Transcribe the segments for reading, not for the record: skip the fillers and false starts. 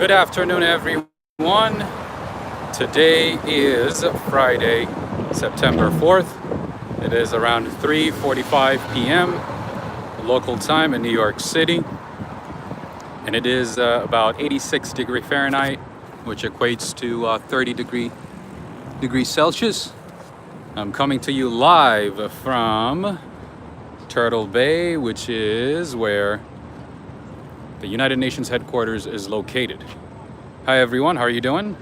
Good afternoon, everyone. Today is Friday, September 4th. It is around 3:45 p.m. local time in New York City. And it is about 86 degrees Fahrenheit, which equates to 30 degrees Celsius. I'm coming to you live from Turtle Bay, which is where the United Nations headquarters is located. Hi everyone, how are you doing?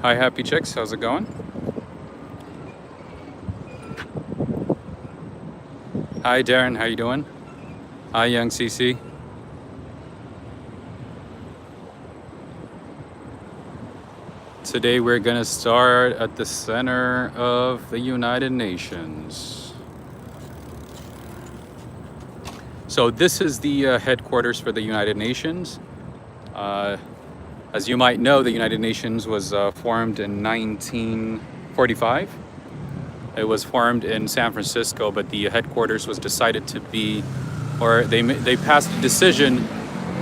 Hi Happy Chicks, how's it going? Hi Darren, how you doing? Hi Young CC. Today we're gonna start at the center of the United Nations. So this is the headquarters for the United Nations. As you might know, the United Nations was formed in 1945. It was formed in San Francisco, but the headquarters was decided to be, or they passed a decision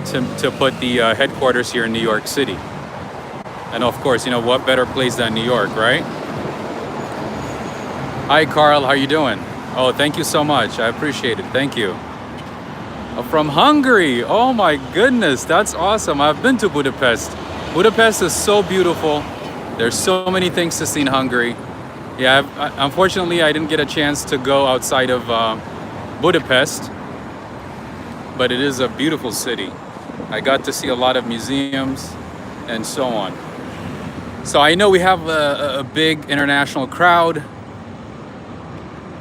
to put the headquarters here in New York City. And of course, you know, what better place than New York, right? Hi Carl, how you doing? Oh, thank you so much. I appreciate it. Thank you. From Hungary. Oh my goodness, that's awesome. I've been to Budapest. Budapest is so beautiful. There's so many things to see in Hungary. Yeah, unfortunately, I didn't get a chance to go outside of Budapest, but it is a beautiful city. I got to see a lot of museums and so on. So I know we have a big international crowd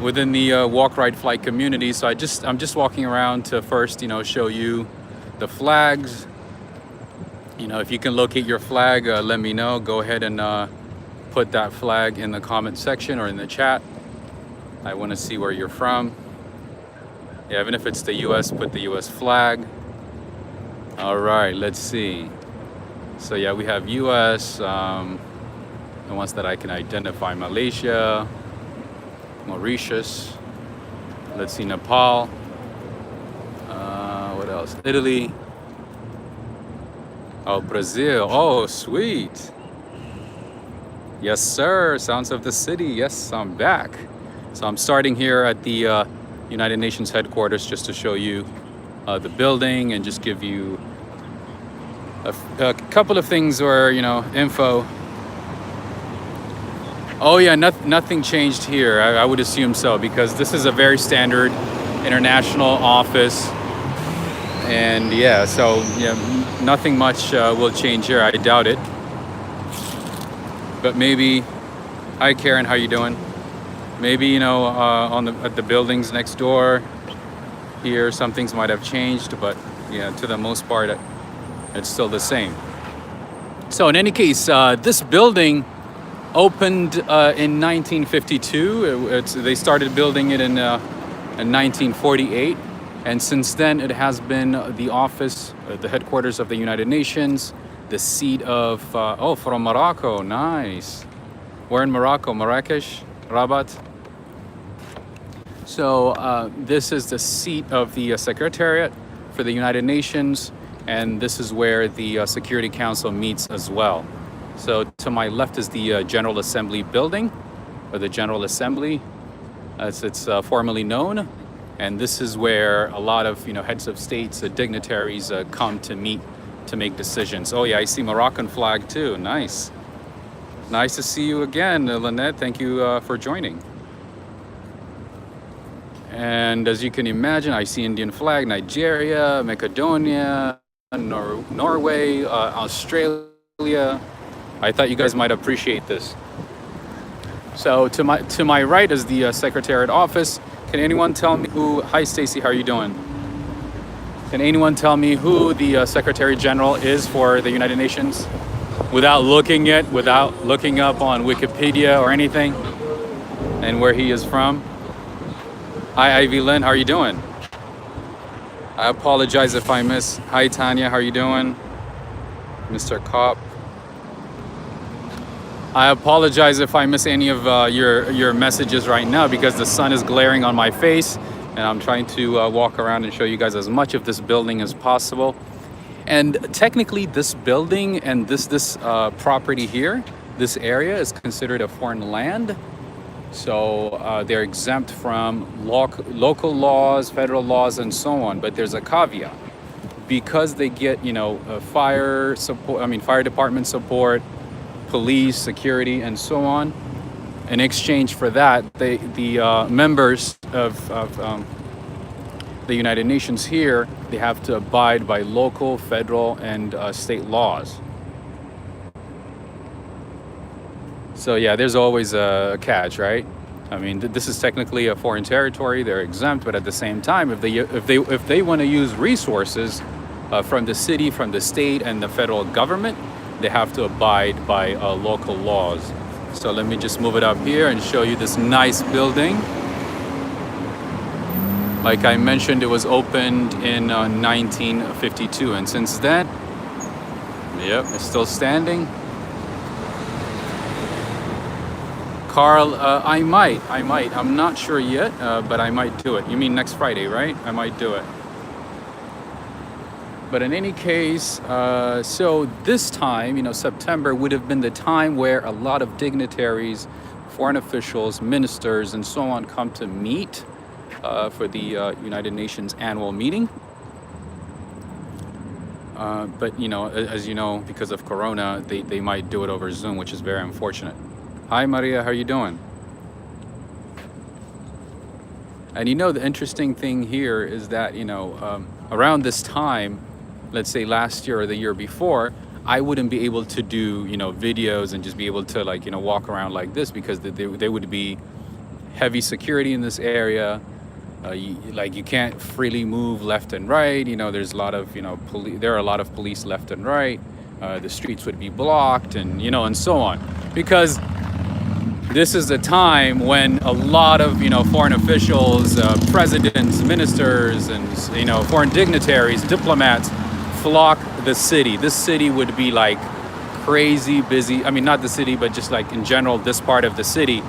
within the walk, ride, flight community. So I'm just walking around to first, you know, show you the flags. You know, if you can locate your flag, let me know. Go ahead and put that flag in the comment section or in the chat. I want to see where you're from. Yeah, even if it's the US, put the US flag. All right, let's see. So yeah, we have US, the ones that I can identify: Malaysia, Mauritius, let's see, Nepal, what else? Italy, oh, Brazil, oh, sweet. Yes, sir, sounds of the city. Yes, I'm back. So I'm starting here at the United Nations headquarters just to show you the building and just give you a couple of things, or, you know, info. Oh yeah, nothing changed here. I would assume so, because this is a very standard international office. And yeah, so yeah, nothing much will change here. I doubt it. But maybe, hi Karen, how you doing? Maybe, you know, at the buildings next door here, some things might have changed, but yeah, to the most part, it's still the same. So in any case, this building opened in 1952. They started building it in 1948, and since then it has been the office, the headquarters of the United Nations, the seat of oh, from Morocco. Nice. We're in Morocco, Marrakesh, Rabat. So this is the seat of the Secretariat for the United Nations, and this is where the Security Council meets as well. So to my left is the General Assembly building, or the General Assembly, as it's formerly known. And this is where a lot of, you know, heads of states, dignitaries come to meet to make decisions. Oh yeah, I see Moroccan flag too. Nice. Nice to see you again, Lynette. Thank you for joining. And as you can imagine, I see Indian flag, Nigeria, Macedonia, Norway, Australia. I thought you guys might appreciate this. So to my right is the Secretariat office. Can anyone tell me who? Hi Stacy, how are you doing? Can anyone tell me who the Secretary General is for the United Nations, without looking up on Wikipedia or anything, and where he is from? Hi Ivy Lynn, how are you doing? I apologize if I miss. Hi Tanya, how are you doing? Mr. Kopp. I apologize if I miss any of your messages right now, because the sun is glaring on my face and I'm trying to walk around and show you guys as much of this building as possible. And technically, this building and this property here, this area is considered a foreign land. So they're exempt from local laws, federal laws, and so on. But there's a caveat, because they get, fire support. I mean, fire department support, police, security, and so on. In exchange for that, the members of the United Nations here, they have to abide by local, federal, and state laws. So yeah, there's always a catch, right? I mean, this is technically a foreign territory; they're exempt, but at the same time, if they want to use resources from the city, from the state, and the federal government, they have to abide by local laws. So let me just move it up here and show you this nice building. Like I mentioned, it was opened in 1952, and since then, yep, it's still standing. Carl, I might. I'm not sure yet, but I might do it. You mean next Friday, right? I might do it. But in any case, so this time, September would have been the time where a lot of dignitaries, foreign officials, ministers, and so on come to meet for the United Nations annual meeting. But, as you know, because of Corona, they might do it over Zoom, which is very unfortunate. Hi, Maria, how are you doing? And the interesting thing here is that, around this time, let's say last year or the year before, I wouldn't be able to do, videos and just be able to walk around like this, because there would be heavy security in this area. You can't freely move left and right. There's a lot of, there are a lot of police left and right. The streets would be blocked and, and so on. Because this is a time when a lot of, foreign officials, presidents, ministers, and, foreign dignitaries, diplomats flock the city. This city would be like crazy busy. I mean, not the city, but just like in general, this part of the city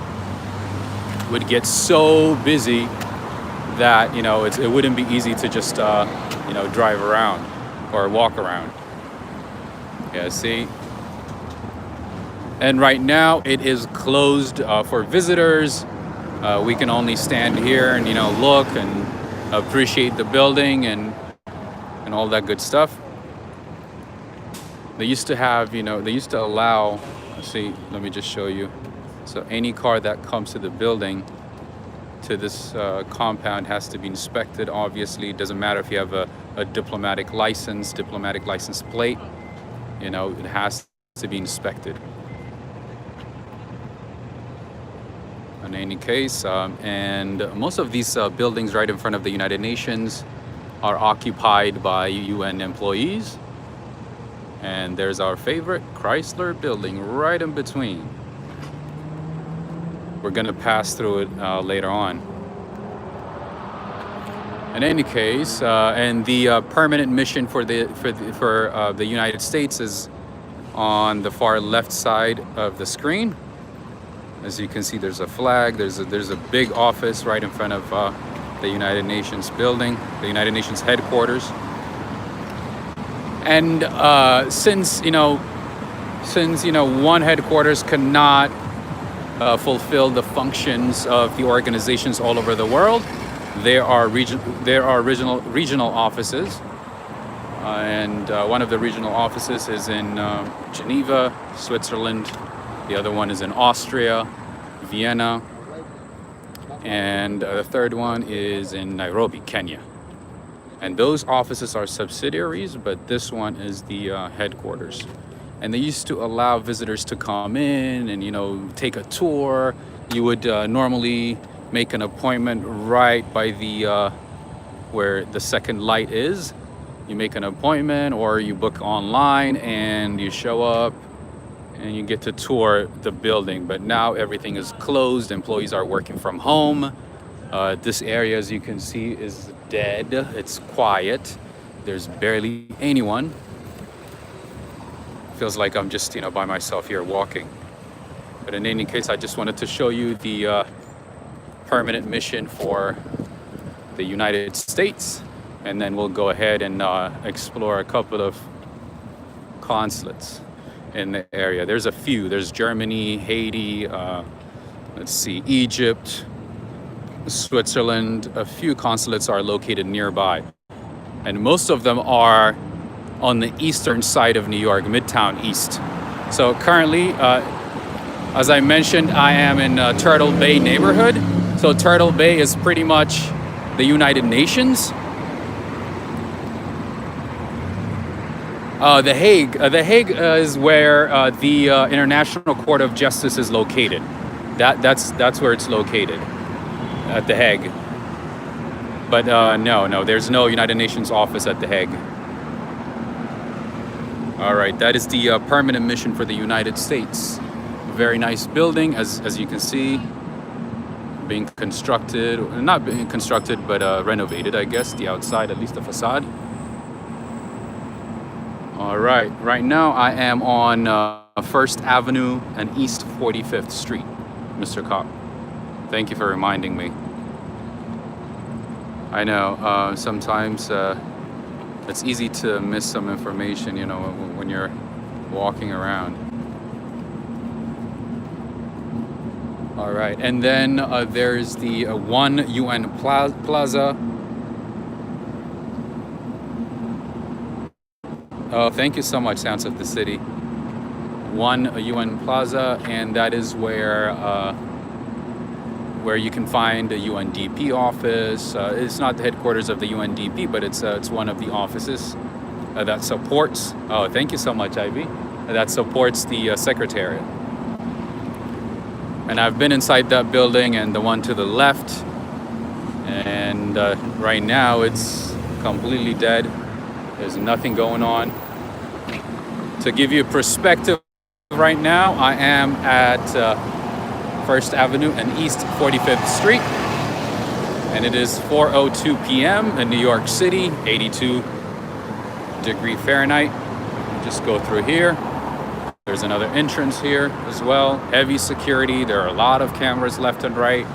would get so busy that, it wouldn't be easy to just, drive around or walk around. Yeah, see? And right now it is closed for visitors. We can only stand here and, look and appreciate the building and all that good stuff. They used to have, they used to allow, see, let me just show you. So any car that comes to the building, to this compound, has to be inspected. Obviously, it doesn't matter if you have a diplomatic license plate, it has to be inspected. In any case, and most of these buildings right in front of the United Nations are occupied by UN employees. And there's our favorite Chrysler building right in between. We're gonna pass through it later on. In any case, and the permanent mission for the United States is on the far left side of the screen. As you can see, there's a flag. There's a big office right in front of the United Nations building, the United Nations headquarters. And since one headquarters cannot fulfill the functions of the organizations all over the world, there are regional offices, and one of the regional offices is in Geneva, Switzerland. The other one is in Austria, Vienna, and the third one is in Nairobi, Kenya. And those offices are subsidiaries, but this one is the headquarters. And they used to allow visitors to come in and, take a tour. You would normally make an appointment right by the where the second light is. You make an appointment, or you book online and you show up and you get to tour the building. But now everything is closed. Employees are working from home. This area, as you can see, is dead. It's quiet. There's barely anyone. Feels like I'm just, by myself here walking. But in any case, I just wanted to show you the permanent mission for the United States. and then we'll go ahead and explore a couple of consulates in the area. There's a few. There's Germany, Haiti, let's see, Egypt, Switzerland. A few consulates are located nearby, and most of them are on the eastern side of New York, Midtown East. So currently, as I mentioned, I am in Turtle Bay neighborhood. So Turtle Bay is pretty much the United Nations. The Hague. The Hague is where the International Court of Justice is located. That's where it's located, at The Hague. But no, there's no United Nations office at The Hague. All right, that is the permanent mission for the United States. Very nice building, as you can see, being constructed, not being constructed, but renovated, I guess, the outside, at least the facade. All right, right now I am on 1st Avenue and East 45th Street, Mr. Cop. Thank you for reminding me. I know, sometimes it's easy to miss some information, you know, when you're walking around. All right, and then there's the 1 UN Plaza. Oh, thank you so much, Sounds of the City. 1 UN Plaza, and that is where you can find the UNDP office. It's not the headquarters of the UNDP, but it's one of the offices that supports. Oh, thank you so much, Ivy. That supports the Secretariat. And I've been inside that building and the one to the left, and right now it's completely dead. There's nothing going on. To give you a perspective, right now I am at 1st Avenue and East 45th Street, and it is 4:02 p.m. in New York City, 82 degree Fahrenheit. Just go through here. There's another entrance here as well. Heavy security. There are a lot of cameras left and right,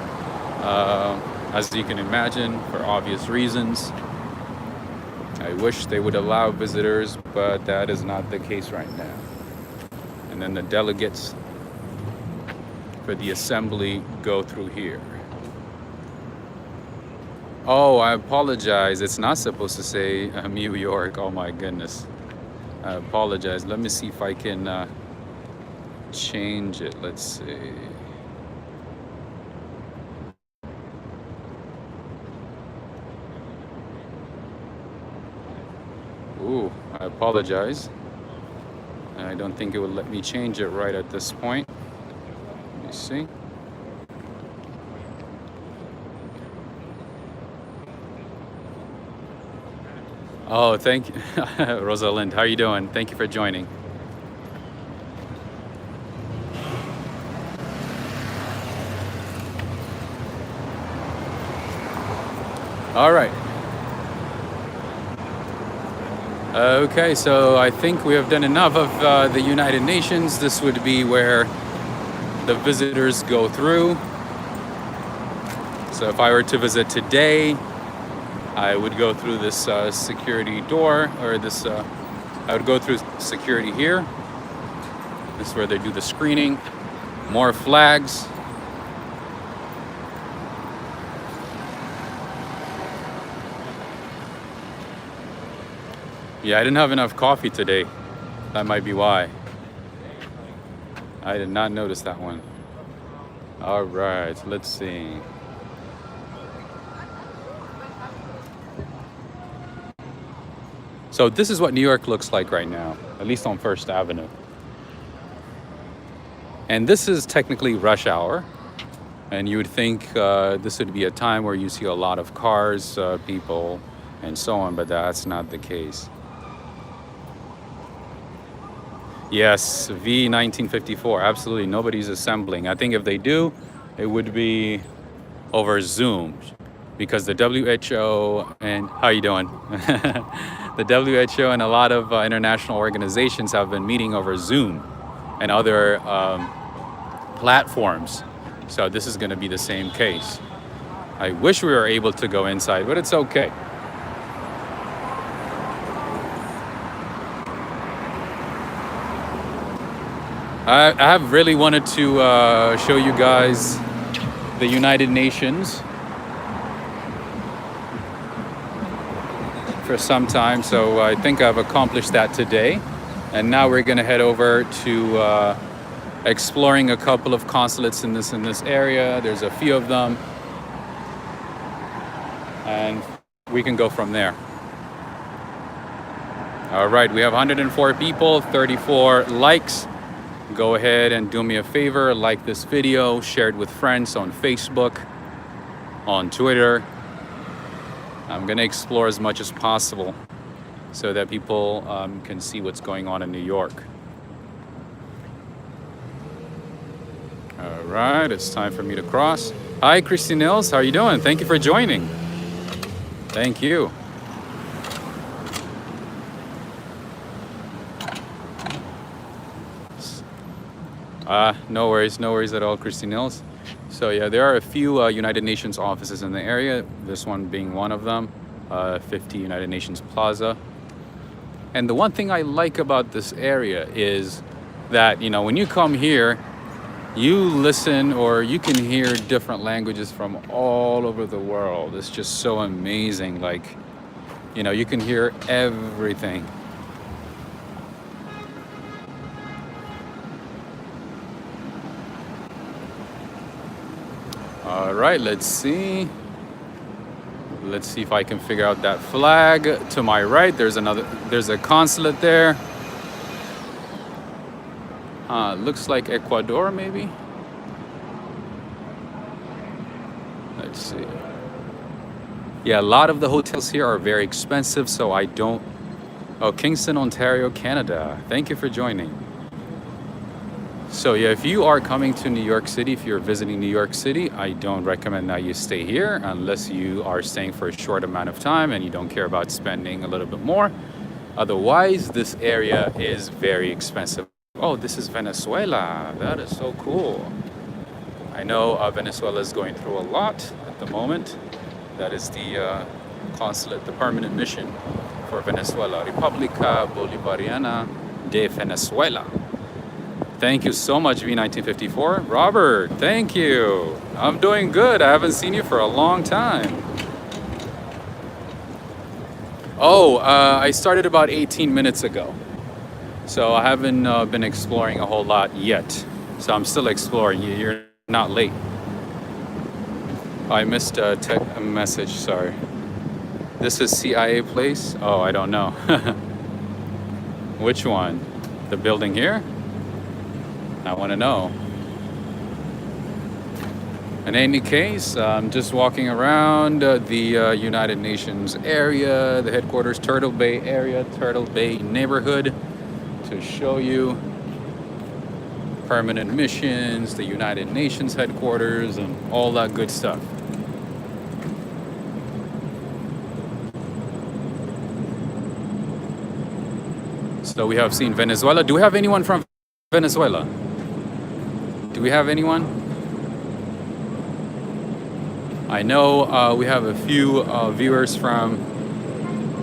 as you can imagine, for obvious reasons. I wish they would allow visitors, but that is not the case right now. And then the delegates for the assembly go through here. Oh, I apologize. It's not supposed to say New York. Oh my goodness. I apologize. Let me see if I can change it. Let's see. Ooh, I apologize. I don't think it would let me change it right at this point. Let me see. Oh, thank you, Rosalind. How are you doing? Thank you for joining. All right. Okay, so I think we have done enough of the United Nations. This would be where the visitors go through. So if I were to visit today, I would go through this security door, or this, I would go through security here. This is where they do the screening. More flags. Yeah, I didn't have enough coffee today. That might be why. I did not notice that one. All right, let's see. So this is what New York looks like right now, at least on 1st Avenue. And this is technically rush hour. And you would think this would be a time where you see a lot of cars, people, and so on, but that's not the case. Yes, V 1954, absolutely, nobody's assembling. I think if they do, it would be over Zoom, because the WHO and, how you doing? The WHO and a lot of international organizations have been meeting over Zoom and other platforms. So this is gonna be the same case. I wish we were able to go inside, but it's okay. I have really wanted to show you guys the United Nations for some time, so I think I've accomplished that today. And now we're gonna head over to exploring a couple of consulates in this area. There's a few of them, and we can go from there. All right, we have 104 people, 34 likes. Go ahead and do me a favor, like this video, share it with friends on Facebook, on Twitter. I'm gonna explore as much as possible so that people can see what's going on in New York. All right, it's time for me to cross. Hi, Christy Nils, how are you doing? Thank you for joining. Thank you. No worries at all, Christy Nils. So yeah, there are a few United Nations offices in the area, this one being one of them, 50 United Nations Plaza. And the one thing I like about this area is that, you know, when you come here, you listen or you can hear different languages from all over the world. It's just so amazing. Like, you know, you can hear everything. All right, let's see. Let's see if I can figure out that flag to my right. There's a consulate there. Looks like Ecuador, maybe. Let's see. Yeah, a lot of the hotels here are very expensive, so I don't... Oh, Kingston, Ontario, Canada. Thank you for joining. So yeah, if you are coming to New York City, if you're visiting New York City, I don't recommend that you stay here unless you are staying for a short amount of time and you don't care about spending a little bit more. Otherwise, this area is very expensive. Oh, this is Venezuela. That is so cool. I know Venezuela is going through a lot at the moment. That is the consulate, the permanent mission for Venezuela. República Bolivariana de Venezuela. Thank you so much, V1954. Robert, thank you. I'm doing good. I haven't seen you for a long time. Oh, I started about 18 minutes ago. So I haven't been exploring a whole lot yet. So I'm still exploring. You're not late. I missed a message, sorry. This is CIA place? Oh, I don't know. Which one? The building here? I want to know. In any case, I'm just walking around the United Nations area, the headquarters, Turtle Bay area, Turtle Bay neighborhood, to show you permanent missions, the United Nations headquarters, and all that good stuff. So we have seen Venezuela. Do we have anyone from Venezuela? Do we have anyone? I know we have a few viewers from...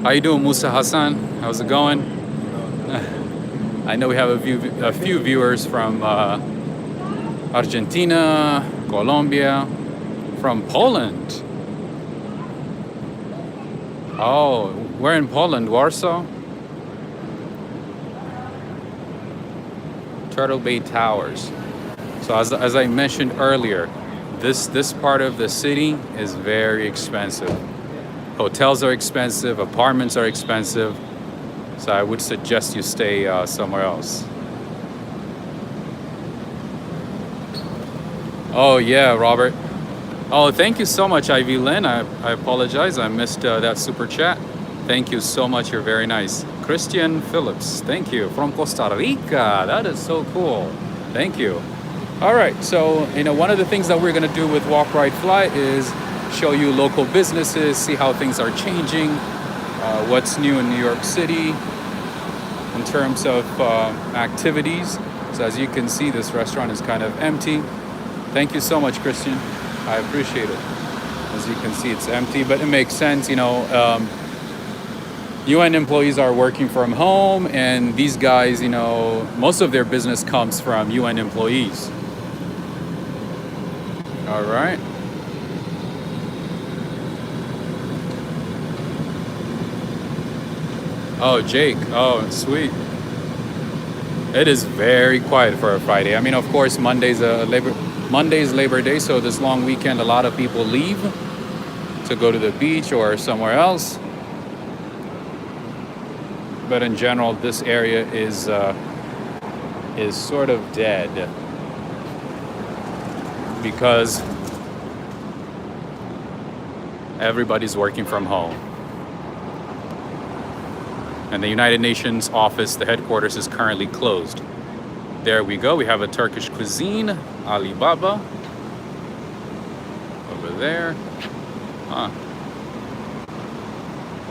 How you doing, Musa Hassan? How's it going? I know we have a few viewers from Argentina, Colombia, from Poland. Oh, we're in Poland, Warsaw. Turtle Bay Towers. So as I mentioned earlier, this part of the city is very expensive. Hotels are expensive, apartments are expensive. So I would suggest you stay somewhere else. Oh yeah, Robert. Oh, thank you so much, Ivy Lynn. I apologize, I missed that super chat. Thank you so much, you're very nice. Christian Phillips, thank you. From Costa Rica, that is so cool. Thank you. All right, so one of the things that we're gonna do with Walk, Ride, Fly is show you local businesses, see how things are changing, what's new in New York City in terms of activities. So as you can see, this restaurant is kind of empty. Thank you so much, Christian. I appreciate it. As you can see, it's empty, but it makes sense, UN employees are working from home, and these guys, you know, most of their business comes from UN employees. All right. Oh, Jake. Oh, sweet. It is very quiet for a Friday. I mean, of course, Monday's Labor Day, so this long weekend, a lot of people leave to go to the beach or somewhere else. But in general, this area is sort of dead because everybody's working from home. And the United Nations office, the headquarters, is currently closed. There we go. We have a Turkish cuisine, Alibaba, over there.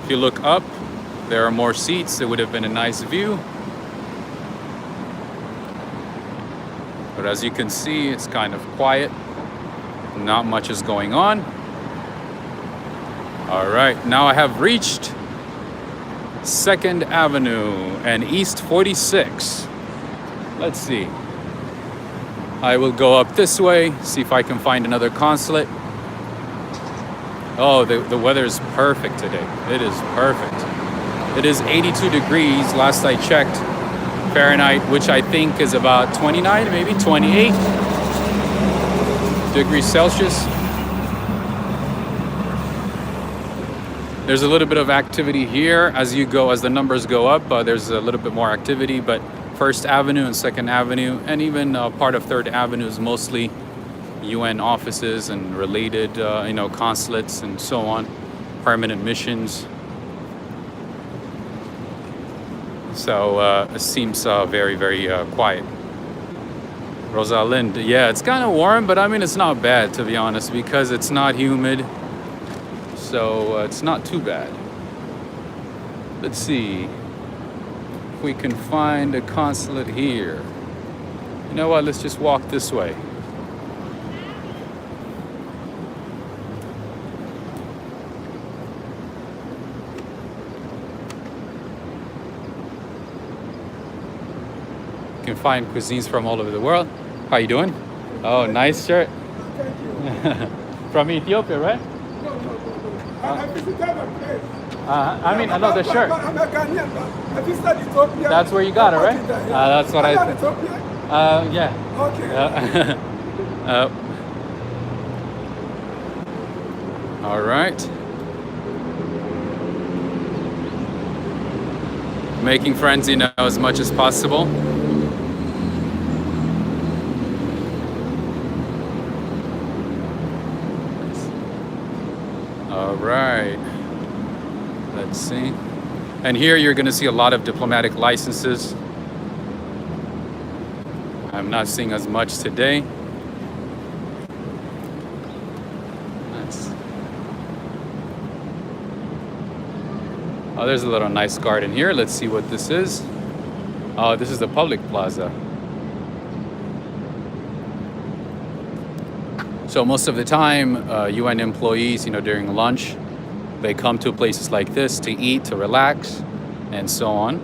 If you look up, there are more seats. It would have been a nice view. But as you can see, it's kind of quiet. Not much is going on. All right, now I have reached 2nd Avenue and East 46. Let's see. I will go up this way, see if I can find another consulate. Oh, the weather is perfect today. It is perfect. It is 82 degrees, last I checked, Fahrenheit, which I think is about 29, maybe 28 degrees Celsius. There's a little bit of activity here as the numbers go up. There's a little bit more activity, but 1st Avenue and 2nd Avenue, and even part of 3rd Avenue is mostly UN offices and related, consulates and so on, permanent missions. So it seems very, very quiet. Rosalind, yeah, it's kind of warm, but I mean, it's not bad, to be honest, because it's not humid. So it's not too bad. Let's see if we can find a consulate here. You know what? Let's just walk this way. You can find cuisines from all over the world. How you doing? Oh, nice shirt. From Ethiopia, right? I visited a place. I mean, another shirt. I'm a Ghanaian, but I visited Ethiopia. That's where you got it, right? Yeah. That's what I got think. Ethiopia? Yeah. Okay. All right. Making friends, as much as possible. All right. Let's see. And here you're going to see a lot of diplomatic licenses. I'm not seeing as much today. Oh, there's a little nice garden here. Let's see what this is. Oh, this is the public plaza. So most of the time, UN employees, during lunch, they come to places like this to eat, to relax, and so on.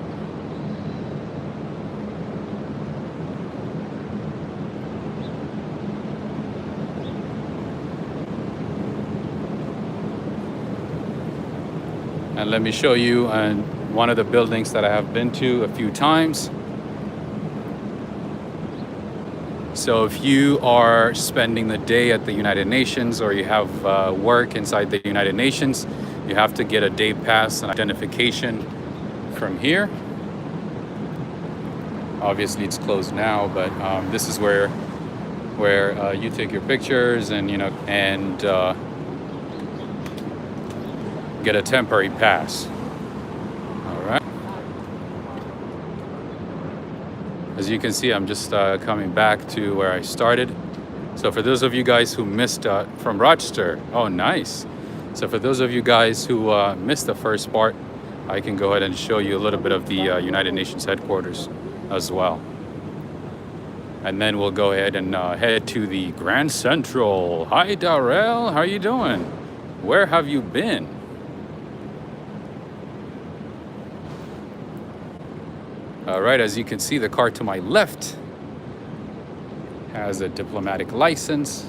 And let me show you one of the buildings that I have been to a few times. So if you are spending the day at the United Nations, or you have work inside the United Nations, you have to get a day pass and identification from here. Obviously it's closed now, but this is where you take your pictures and get a temporary pass. All right. As you can see, I'm just coming back to where I started. So for those of you guys who missed from Rochester, oh nice. So for those of you guys who missed the first part, I can go ahead and show you a little bit of the United Nations headquarters as well. And then we'll go ahead and head to the Grand Central. Hi Darrell, how you doing? Where have you been? All right, as you can see, the car to my left has a diplomatic license.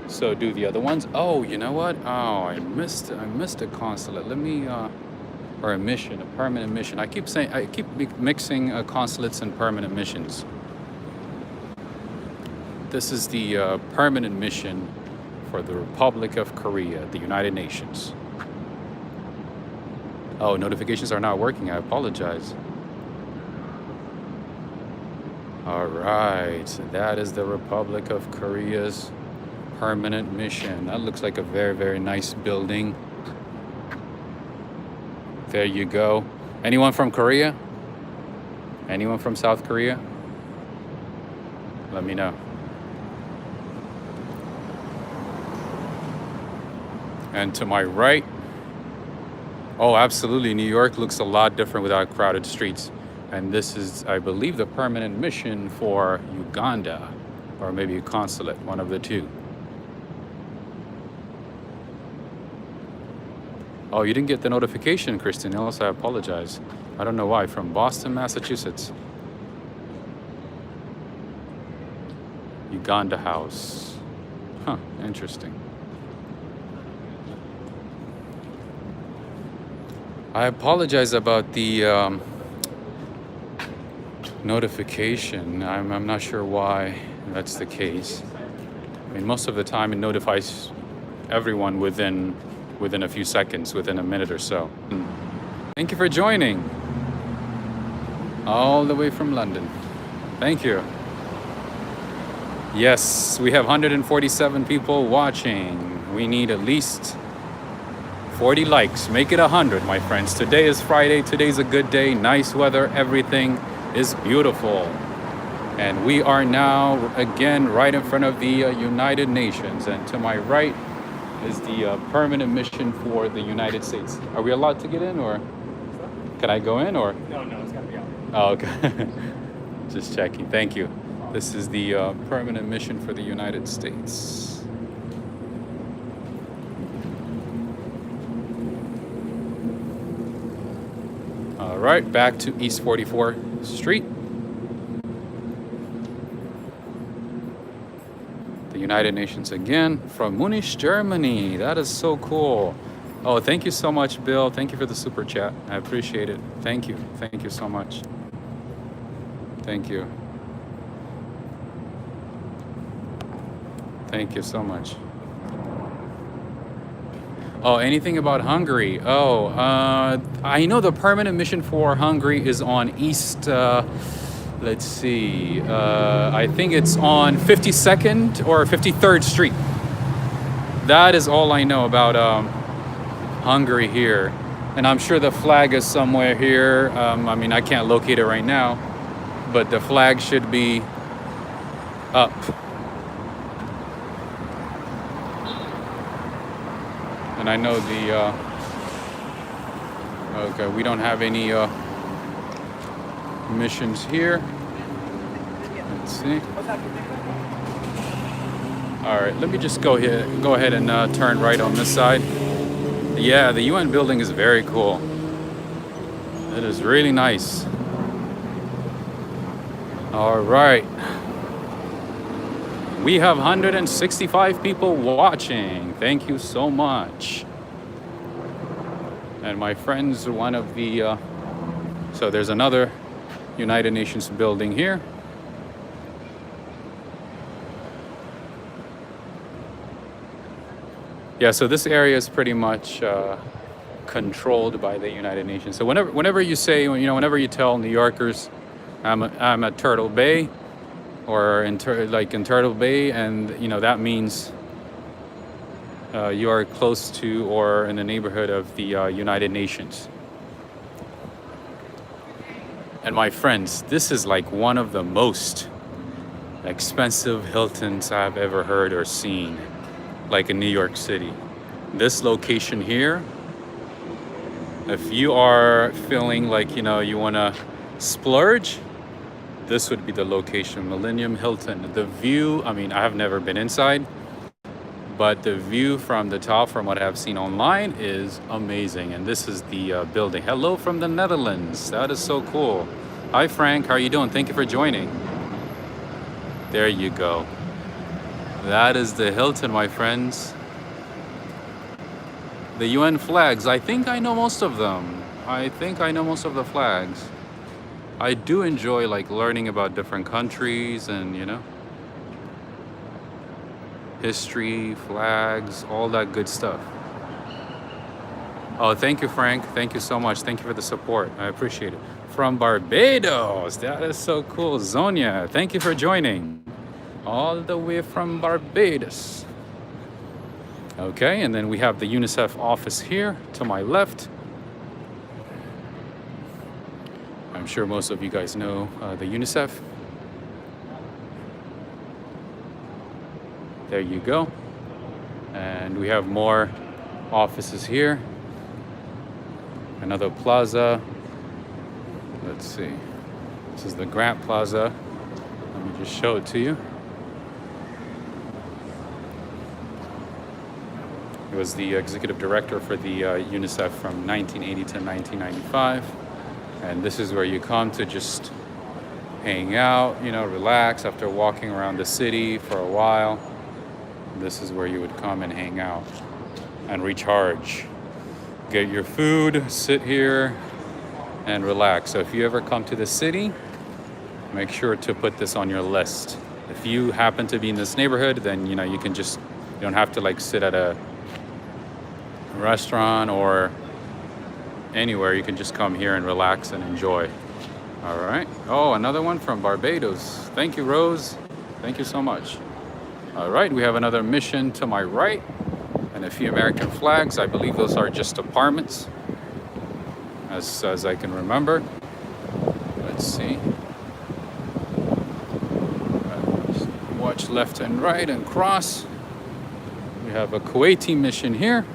So do the other ones. Oh, you know what? Oh, I missed a consulate. Let me or a mission, a permanent mission. I keep mixing consulates and permanent missions. This is the permanent mission for the Republic of Korea, the United Nations. Oh, notifications are not working. I apologize. All right, so that is the Republic of Korea's permanent mission. That looks like a very, very nice building. There you go. Anyone from Korea? Anyone from South Korea? Let me know. And to my right, oh, absolutely, New York looks a lot different without crowded streets. And this is, I believe, the permanent mission for Uganda, or maybe a consulate, one of the two. Oh, you didn't get the notification, Kristen Ellis. I apologize. I don't know why. From Boston, Massachusetts. Uganda House. Huh, interesting. I apologize about the notification. I'm not sure why that's the case. I mean, most of the time it notifies everyone within a few seconds, within a minute or so. Thank you for joining. All the way from London. Thank you. Yes, we have 147 people watching. We need at least 40 likes. Make it 100, my friends. Today is Friday. Today's a good day. Nice weather. Everything is beautiful. And we are now, again, right in front of the United Nations. And to my right is the permanent mission for the United States. Are we allowed to get in, or can I go in, or? No, it's gotta be out. Oh, okay. Just checking. Thank you. This is the permanent mission for the United States. All right, back to East 44th Street. The United Nations again, from Munich, Germany. That is so cool. Oh, thank you so much, Bill. Thank you for the super chat. I appreciate it. Thank you. Thank you so much. Thank you. Thank you so much. Oh, anything about Hungary? Oh, I know the permanent mission for Hungary is on East, let's see, I think it's on 52nd or 53rd Street. That is all I know about Hungary here. And I'm sure the flag is somewhere here. I mean, I can't locate it right now, but the flag should be up. And I know the, okay, we don't have any missions here. Let's see. All right, let me just go ahead and turn right on this side. Yeah, the UN building is very cool. It is really nice. All right. We have 165 people watching. Thank you so much. And my friends, one of the, so there's another United Nations building here. Yeah, so this area is pretty much controlled by the United Nations. So whenever you say, whenever you tell New Yorkers, I'm at Turtle Bay, or in Turtle Bay, and that means you are close to or in the neighborhood of the United Nations. And my friends, this is like one of the most expensive Hiltons I've ever heard or seen, like in New York City. This location here, if you are feeling like you want to splurge, this would be the location. Millennium Hilton. The view, I mean, I have never been inside, but the view from the top, from what I've seen online, is amazing. And this is the building. Hello from the Netherlands. That is so cool. Hi Frank, how are you doing? Thank you for joining. There you go. That is the Hilton, my friends. The UN flags, I think I know most of them. I think I know most of the flags. I do enjoy like learning about different countries and, you know, history, flags, all that good stuff. Oh, thank you, Frank. Thank you so much. Thank you for the support. I appreciate it. From Barbados. That is so cool. Zonia, thank you for joining. All the way from Barbados. Okay, and then we have the UNICEF office here to my left. I'm sure most of you guys know the UNICEF. There you go. And we have more offices here. Another plaza. Let's see. This is the Grant Plaza. Let me just show it to you. He was the executive director for the UNICEF from 1980 to 1995. And this is where you come to just hang out, you know, relax after walking around the city for a while. This is where you would come and hang out and recharge. Get your food, sit here, and relax. So if you ever come to the city, make sure to put this on your list. If you happen to be in this neighborhood, then, you know, you can just, you don't have to like sit at a restaurant or anywhere. You can just come here and relax and enjoy. All right. Oh, another one from Barbados. Thank you, Rose. Thank you so much. All right, we have another mission to my right and a few American flags. I believe those are just apartments, as I can remember. Let's see. Watch left and right and cross. We have a Kuwaiti mission here.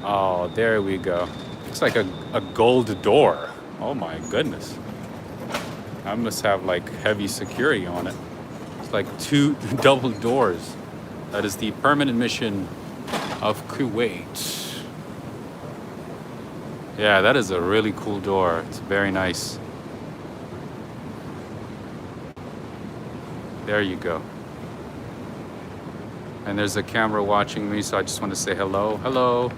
Oh, there we go. Looks like a gold door. Oh my goodness. I must have like heavy security on it. It's like 2 double doors. That is the permanent mission of Kuwait. Yeah, that is a really cool door. It's very nice. There you go. And there's a camera watching me, so I just want to say hello. Hello.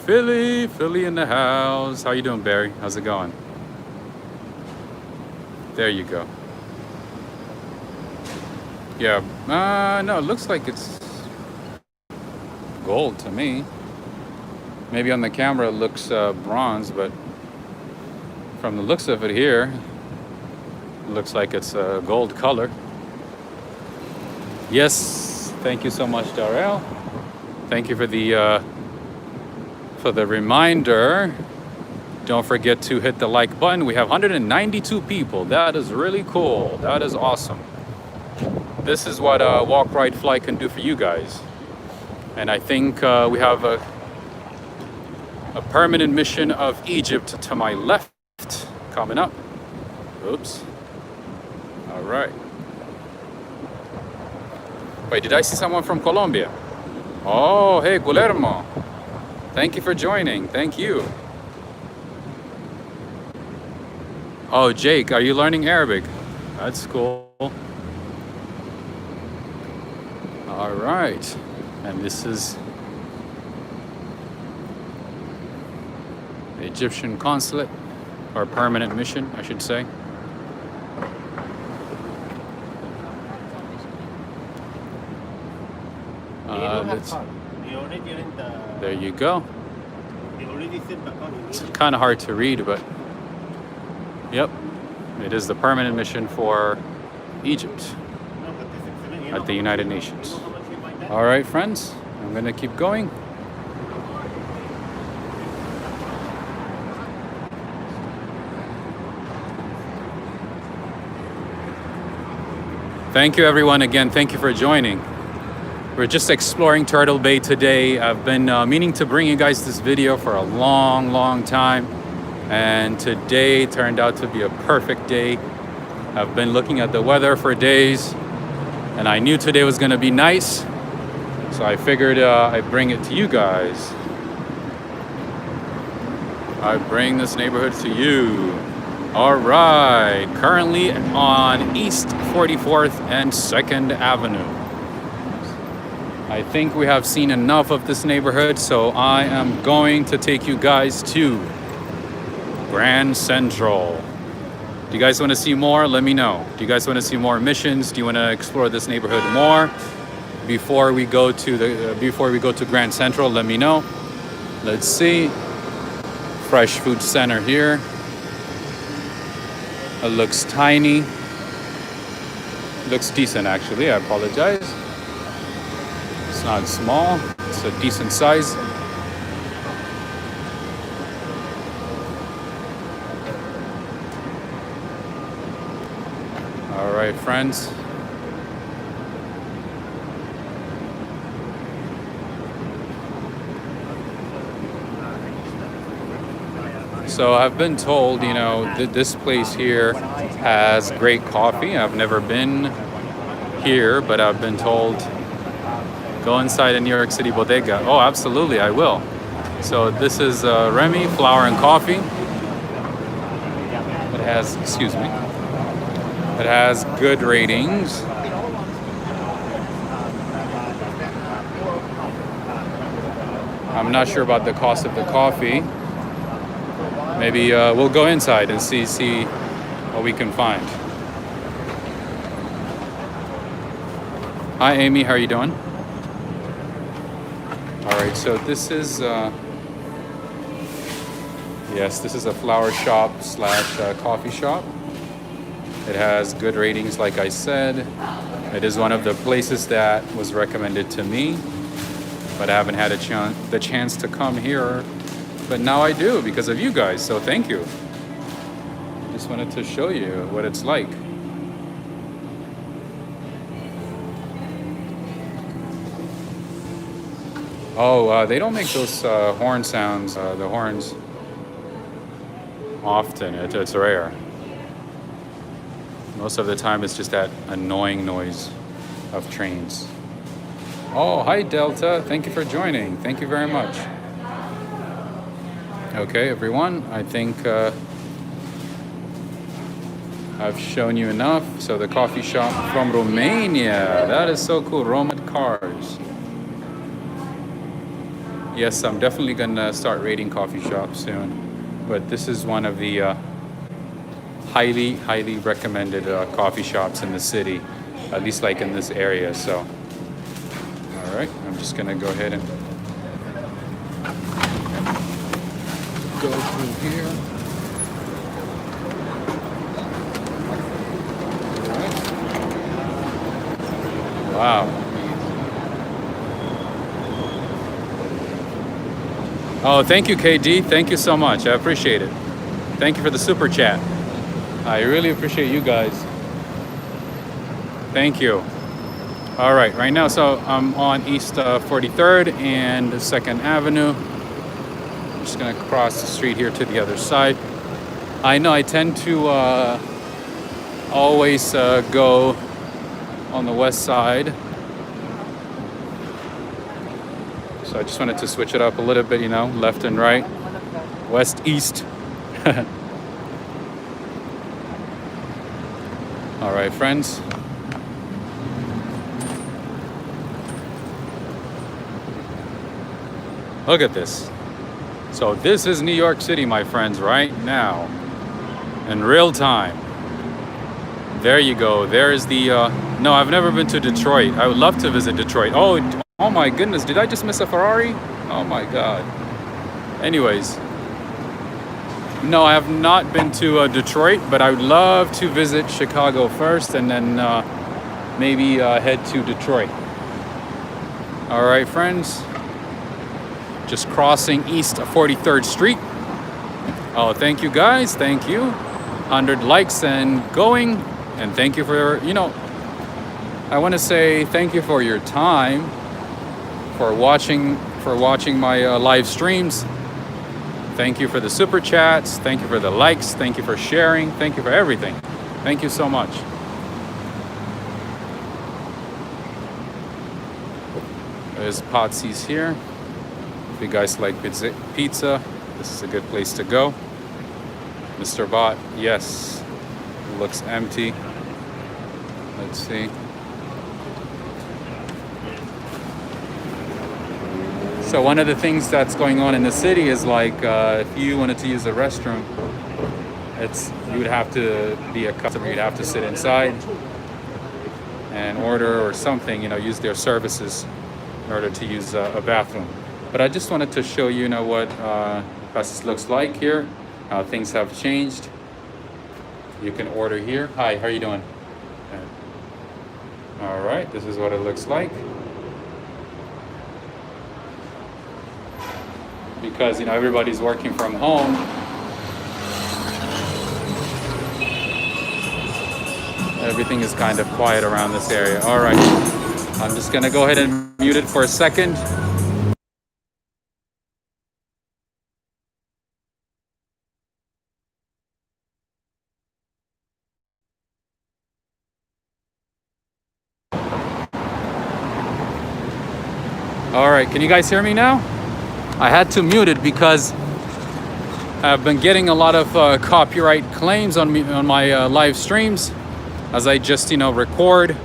Philly in the house. How you doing, Barry? How's it going? There you go. Yeah, no, it looks like it's gold to me. Maybe on the camera it looks bronze, but from the looks of it here, it looks like it's a gold color. Yes, thank you so much, Darrell. Thank you for the reminder. Don't forget to hit the like button. We have 192 people. That is really cool. That is awesome. This is what Walk, Ride, Fly can do for you guys. And I think we have a permanent mission of Egypt to my left coming up. Oops. All right. Wait, did I see someone from Colombia? Oh, hey, Guillermo. Thank you for joining. Thank you. Oh, Jake, are you learning Arabic? That's cool. All right. And this is the Egyptian consulate, or permanent mission, I should say. There you go. It's kind of hard to read, but yep, it is the permanent mission for Egypt at the United Nations. All right, friends, I'm gonna keep going. Thank you, everyone. Again, thank you for joining. We're just exploring Turtle Bay today. I've been meaning to bring you guys this video for a long time. And today turned out to be a perfect day. I've been looking at the weather for days And I knew today was gonna be nice, so I figured I'd bring it to you guys. I bring this neighborhood to you. All right, currently on East 44th and 2nd Avenue. I think we have seen enough of this neighborhood, so I am going to take you guys to Grand Central. Do you guys want to see more? Let me know. Do you guys want to see more missions? Do you want to explore this neighborhood more? Before we go to Grand Central, let me know. Let's see. Fresh food center here. It looks tiny. Looks decent actually. I apologize. It's not small. It's a decent size. All right, friends. So I've been told, you know, this place here has great coffee. I've never been here, but I've been told go inside a New York City bodega. Oh, absolutely, I will. So this is Remy Flour and Coffee. It has, excuse me, it has good ratings. I'm not sure about the cost of the coffee. Maybe we'll go inside and see what we can find. Hi, Amy. How are you doing? All right. So this is yes, this is a flower shop / coffee shop. It has good ratings, like I said. It is one of the places that was recommended to me, but I haven't had the chance to come here. But now I do because of you guys, so thank you. Just wanted to show you what it's like. Oh, they don't make those horn sounds, the horns, often. It's rare. Most of the time it's just that annoying noise of trains. Oh, hi Delta, thank you for joining. Thank you very much. Okay, everyone, I think I've shown you enough. So the coffee shop from Romania, that is so cool, Roman cars. Yes, I'm definitely gonna start rating coffee shops soon, but this is one of the highly recommended coffee shops in the city, at least like in this area. So, all right, I'm just gonna go ahead and go through here. All right. Wow. Oh, thank you, KD. Thank you so much. I appreciate it. Thank you for the super chat. I really appreciate you guys. Thank you. All right, right now, so I'm on East 43rd and 2nd Avenue. I'm just gonna cross the street here to the other side. I know I tend to always go on the west side. So I just wanted to switch it up a little bit, you know, left and right, west, east. All right, friends. Look at this. So this is New York City, my friends, right now, in real time. There you go. There is the, no, I've never been to Detroit. I would love to visit Detroit. Oh my goodness, did I just miss a Ferrari? Oh my God. Anyways, no, I have not been to Detroit, but I would love to visit Chicago first and then maybe head to Detroit. All right, friends. Just crossing East 43rd Street. Oh, thank you guys, thank you. 100 likes and going. And thank you for, you know, I want to say thank you for your time, for watching my live streams. Thank you for the super chats. Thank you for the likes. Thank you for sharing. Thank you for everything. Thank you so much. There's Potsy's here. If you guys like pizza, this is a good place to go. Mr. Bot, yes, it looks empty. Let's see. So one of the things that's going on in the city is like if you wanted to use a restroom, you would have to be a customer. You'd have to sit inside and order or something, use their services in order to use a bathroom. But I just wanted to show you, what this looks like here, how things have changed. You can order here. Hi, how are you doing? All right, this is what it looks like. Because everybody's working from home, everything is kind of quiet around this area. All right, I'm just gonna go ahead and mute it for a second. All right, can you guys hear me now? I had to mute it because I've been getting a lot of copyright claims on my live streams as I just record,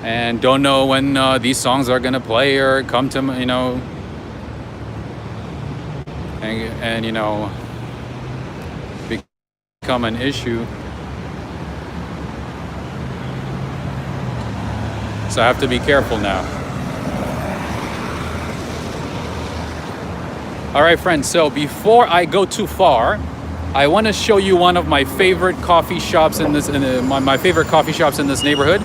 and don't know when these songs are gonna play or come to and become an issue. So I have to be careful now. All right, friends, so before I go too far, I want to show you one of my favorite coffee shops in my favorite coffee shops in this neighborhood.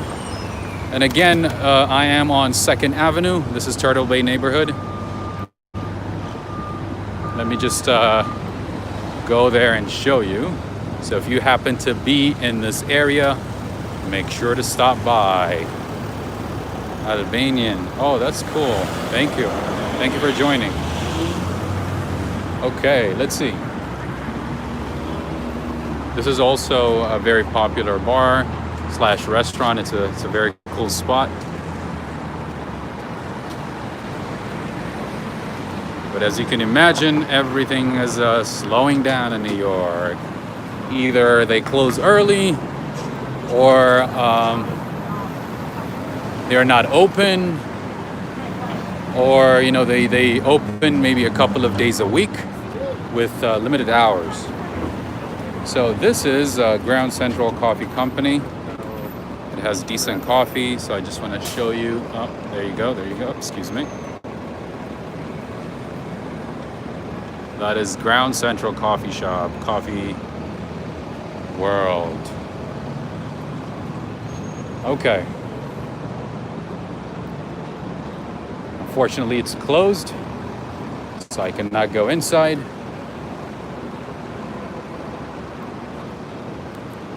And again, I am on 2nd Avenue. This is Turtle Bay neighborhood. Let me just go there and show you. So if you happen to be in this area, make sure to stop by. Albanian. Oh, that's cool. Thank you. Thank you for joining. Okay, let's see. This is also a very popular bar / restaurant. It's a very cool spot. But as you can imagine, everything is slowing down in New York. Either they close early or they're not open, or they open maybe a couple of days a week with limited hours. So this is Ground Central Coffee Company. It has decent coffee, so I just want to show you. Oh, there you go, excuse me. That is Ground Central Coffee Shop, Coffee World. Okay. Unfortunately, it's closed, so I cannot go inside.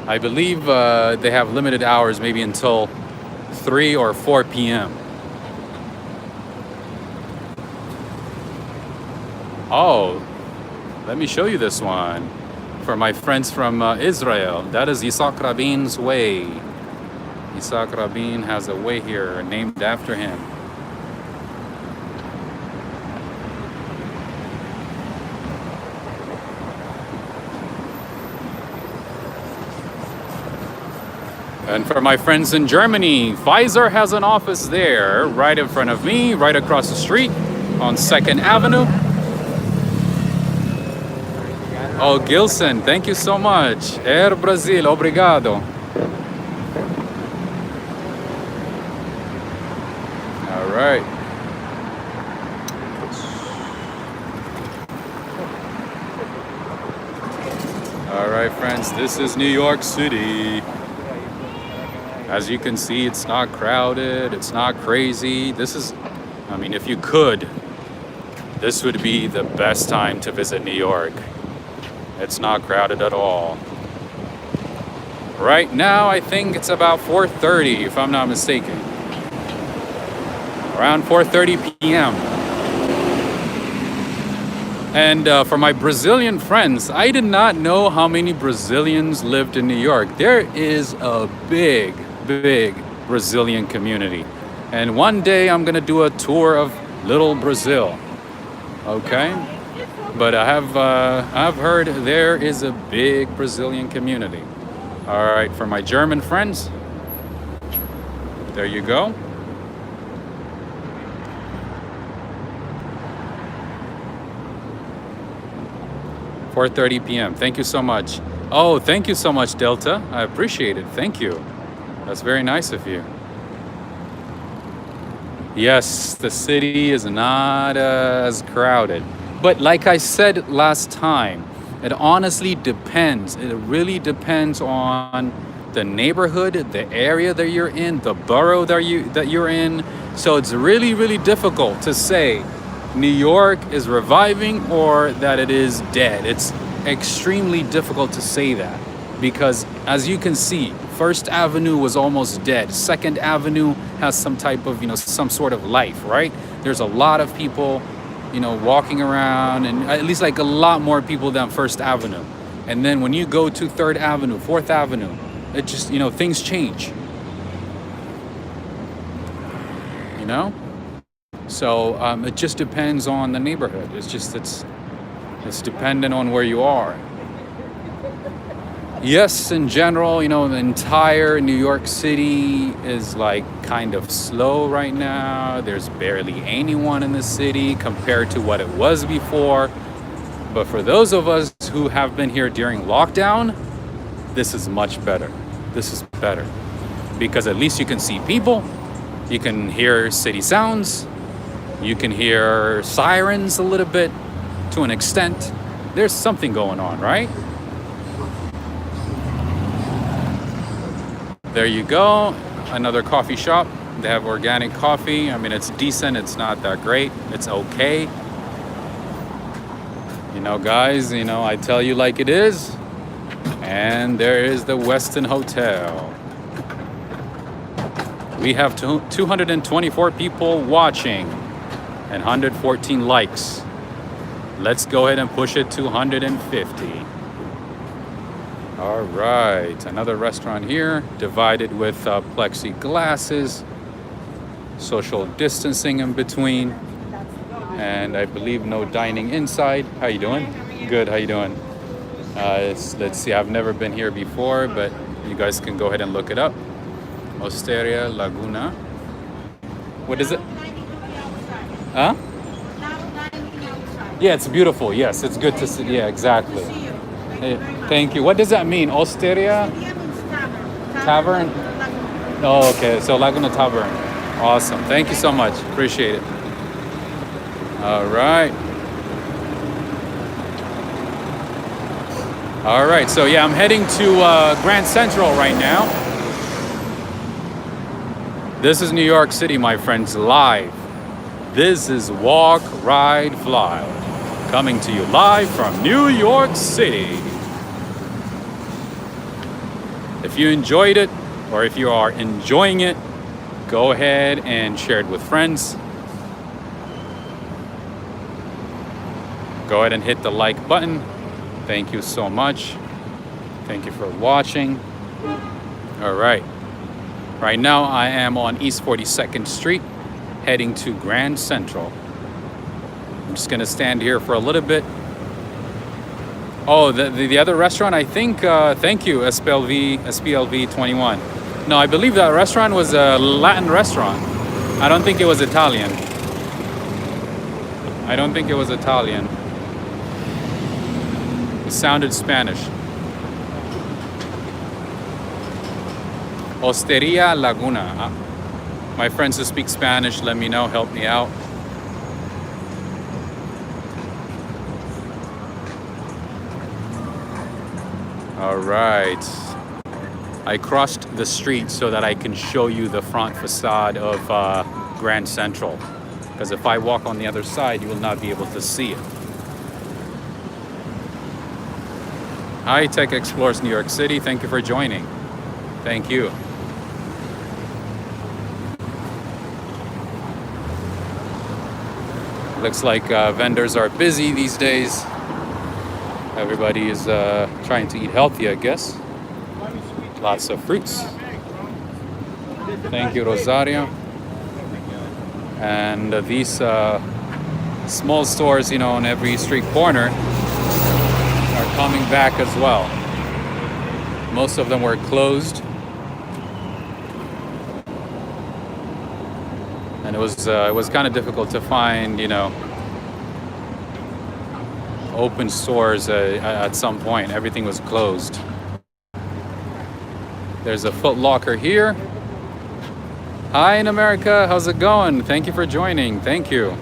I believe they have limited hours, maybe until 3 or 4 p.m. Oh, let me show you this one. For my friends from Israel, that is Yitzhak Rabin's way. Yitzhak Rabin has a way here named after him. And for my friends in Germany, Pfizer has an office there, right in front of me, right across the street on 2nd Avenue. Oh, Gilson, thank you so much. Air Brazil, obrigado. All right. All right, friends, this is New York City. As you can see, it's not crowded, it's not crazy. If you could, this would be the best time to visit New York. It's not crowded at all. Right now, I think it's about 4:30, if I'm not mistaken. Around 4:30 p.m. And for my Brazilian friends, I did not know how many Brazilians lived in New York. There is a big Brazilian community. And one day I'm gonna do a tour of Little Brazil. Okay, but I've heard there is a big Brazilian community. All right, for my German friends, there you go. 4:30 p.m. Thank you so much. Oh, thank you so much, Delta. I appreciate it. Thank you. That's very nice of you. Yes, the city is not as crowded. But like I said last time, it honestly depends. It really depends on the neighborhood, the area that you're in, the borough that you're in. So it's really, really difficult to say New York is reviving or that it is dead. It's extremely difficult to say that because as you can see, First Avenue was almost dead. Second Avenue has some type of, some sort of life, right? There's a lot of people, walking around, and at least like a lot more people than First Avenue. And then when you go to Third Avenue, Fourth Avenue, it just, things change. So it just depends on the neighborhood. It's dependent on where you are. Yes, in general, the entire New York City is like kind of slow right now. There's barely anyone in the city compared to what it was before. But for those of us who have been here during lockdown, this is much better. This is better because at least you can see people, you can hear city sounds, you can hear sirens a little bit to an extent. There's something going on, right? There you go. Another coffee shop. They have organic coffee. I mean, it's decent. It's not that great. It's okay. Guys, I tell you like it is. And there is the Westin Hotel. We have 224 people watching and 114 likes. Let's go ahead and push it to 150. All right, another restaurant here, divided with plexiglasses, social distancing in between, and I believe no dining inside. How you doing? Good, how you doing? Let's see, I've never been here before, but you guys can go ahead and look it up. Osteria Laguna. What is it? Huh? Yeah, it's beautiful. Yes, it's good to see. Yeah, exactly. Hey, thank you. What does that mean? Osteria? Tavern? Oh, okay. So Laguna Tavern. Awesome. Thank you so much. Appreciate it. All right. All right. So yeah, I'm heading to Grand Central right now. This is New York City, my friends, live. This is Walk, Ride, Fly, coming to you live from New York City. If you enjoyed it, or if you are enjoying it, go ahead and share it with friends. Go ahead and hit the like button. Thank you so much. Thank you for watching. All right. Right now I am on East 42nd Street, heading to Grand Central. I'm just gonna stand here for a little bit. Oh, the other restaurant, I think, thank you, SPLV 21. No, I believe that restaurant was a Latin restaurant. I don't think it was Italian. I don't think it was Italian. It sounded Spanish. Osteria Laguna. My friends who speak Spanish, let me know, help me out. All right. I crossed the street so that I can show you the front facade of Grand Central. Because if I walk on the other side, you will not be able to see it. Hi, Tech Explores New York City. Thank you for joining. Thank you. Looks like vendors are busy these days. Everybody is trying to eat healthy, I guess. Lots of fruits. Thank you, Rosario. And these small stores, you know, on every street corner are coming back as well. Most of them were closed. And it was kind of difficult to find, you know, open stores at some point. Everything was closed. There's a Foot Locker here. Hi in America, how's it going? Thank you for joining. Thank you.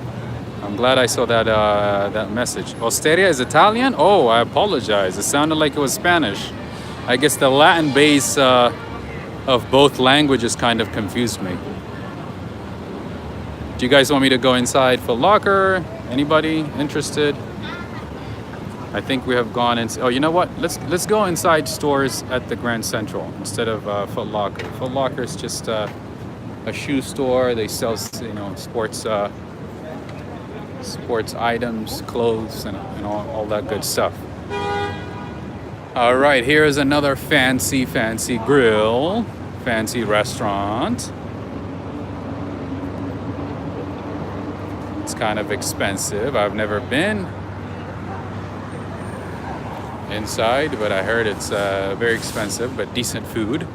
I'm glad I saw that that message. Osteria is Italian? Oh, I apologize. It sounded like it was Spanish. I guess the Latin base of both languages kind of confused me. Do you guys want me to go inside Foot Locker? Anybody interested? I think we have gone in. Oh, you know what? Let's go inside stores at the Grand Central instead of Foot Locker. Foot Locker is just a shoe store. They sell, you know, sports items, clothes, and all that good stuff. All right, here is another fancy grill, fancy restaurant. It's kind of expensive. I've never been inside, but I heard it's very expensive, but decent food.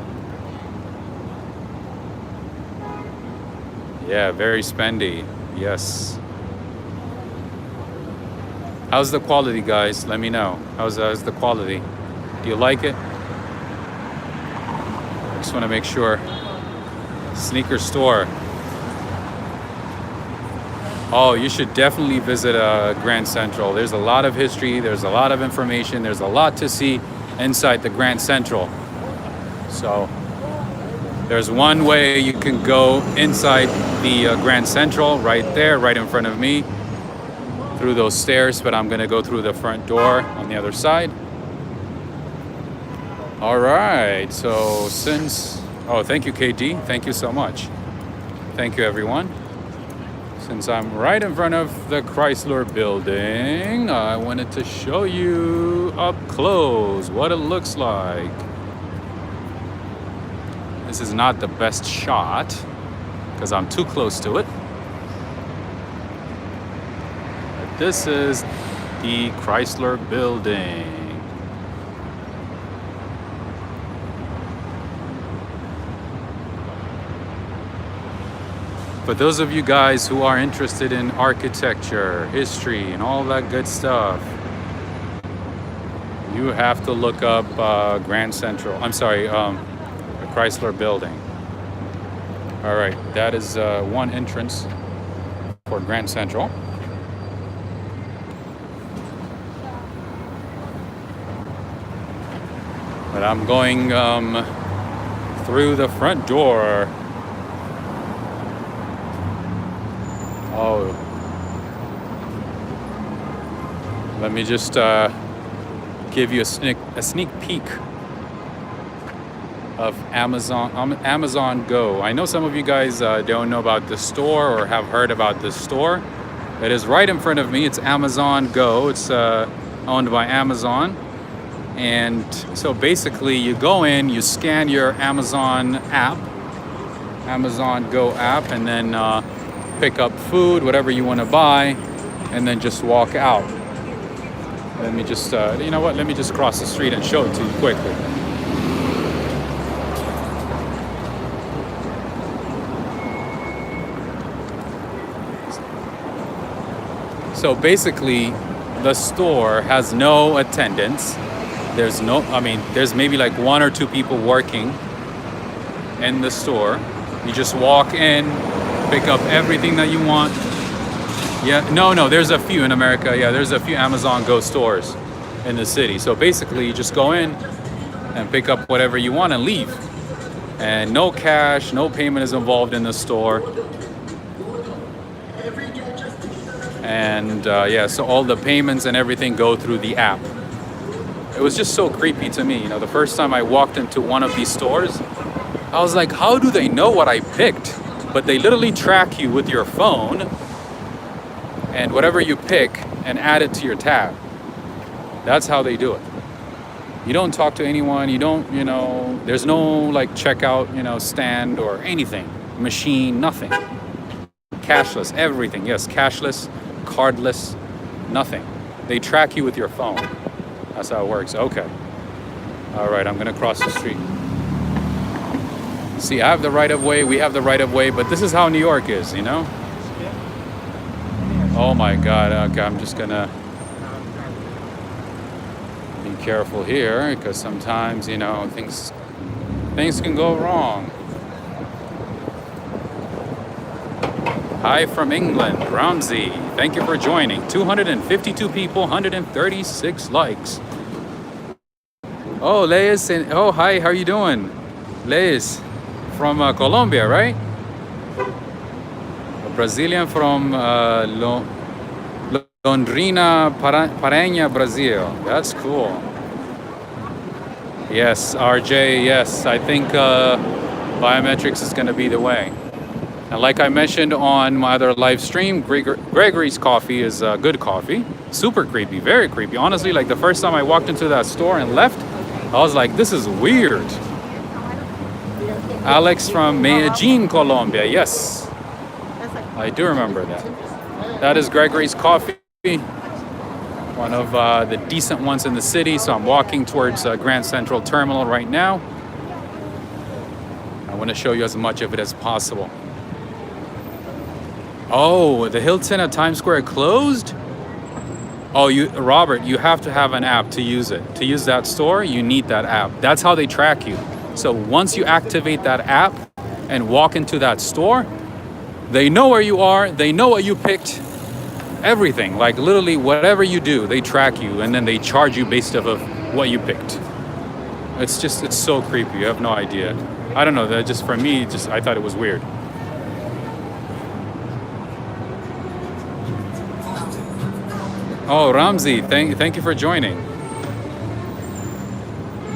Yeah, very spendy. Yes. How's the quality, guys? Let me know. How's the quality? Do you like it? I just want to make sure. Sneaker store. Oh, you should definitely visit Grand Central. There's a lot of history. There's a lot of information. There's a lot to see inside the Grand Central. So there's one way you can go inside the Grand Central, right there, right in front of me, through those stairs, but I'm gonna go through the front door on the other side. All right, so oh, thank you, KD. Thank you so much. Thank you, everyone. Since I'm right in front of the Chrysler building, I wanted to show you up close what it looks like. This is not the best shot because I'm too close to it. But this is the Chrysler building. For those of you guys who are interested in architecture, history, and all that good stuff, you have to look up Grand Central. I'm sorry, the Chrysler building. All right, that is one entrance for Grand Central. But I'm going through the front door. Oh, let me just give you a sneak peek of Amazon Go. I know some of you guys don't know about this store or have heard about this store. It is right in front of me. It's Amazon Go. It's owned by Amazon. And so basically you go in, you scan your Amazon Go app, and then pick up food, whatever you want to buy, and then just walk out. Let me just, you know what? Let me just cross the street and show it to you quickly. So basically, the store has no attendants. There's there's maybe like one or two people working in the store. You just walk in, pick up everything that you want. Yeah, no, there's a few in America. Yeah, there's a few Amazon Go stores in the city. So basically, you just go in and pick up whatever you want and leave. And no cash, no payment is involved in the store. And yeah, so all the payments and everything go through the app. It was just so creepy to me. You know, the first time I walked into one of these stores, I was like, how do they know what I picked? But they literally track you with your phone and whatever you pick and add it to your tab. That's how they do it. You don't talk to anyone. You don't, there's no like checkout, stand or anything. Machine, nothing. Cashless, everything. Yes, cashless, cardless, nothing. They track you with your phone. That's how it works. Okay. All right, I'm gonna cross the street. See, I have the right of way, we have the right of way, but this is how New York is, Oh my God, okay, I'm just gonna be careful here because sometimes, things can go wrong. Hi from England, Ramsey. Thank you for joining. 252 people, 136 likes. Oh, Leis, hi, how are you doing? Leis, from Colombia, right? A Brazilian from Londrina, Paranha, Brazil. That's cool. Yes, RJ, yes, I think biometrics is gonna be the way. And like I mentioned on my other live stream, Gregory's coffee is good coffee. Super creepy, very creepy. Honestly, like the first time I walked into that store and left, I was like, this is weird. Alex from Medellin, Colombia. Yes, I do remember that. That is Gregory's coffee. One of the decent ones in the city. So I'm walking towards Grand Central Terminal right now. I want to show you as much of it as possible. Oh, the Hilton at Times Square closed? Oh, Robert, you have to have an app to use it. To use that store, you need that app. That's how they track you. So once you activate that app and walk into that store, they know where you are, they know what you picked, everything. Like literally whatever you do, they track you and then they charge you based off of what you picked. It's so creepy, you have no idea. I don't know, that just for me, I thought it was weird. Oh, Ramsey, thank you for joining.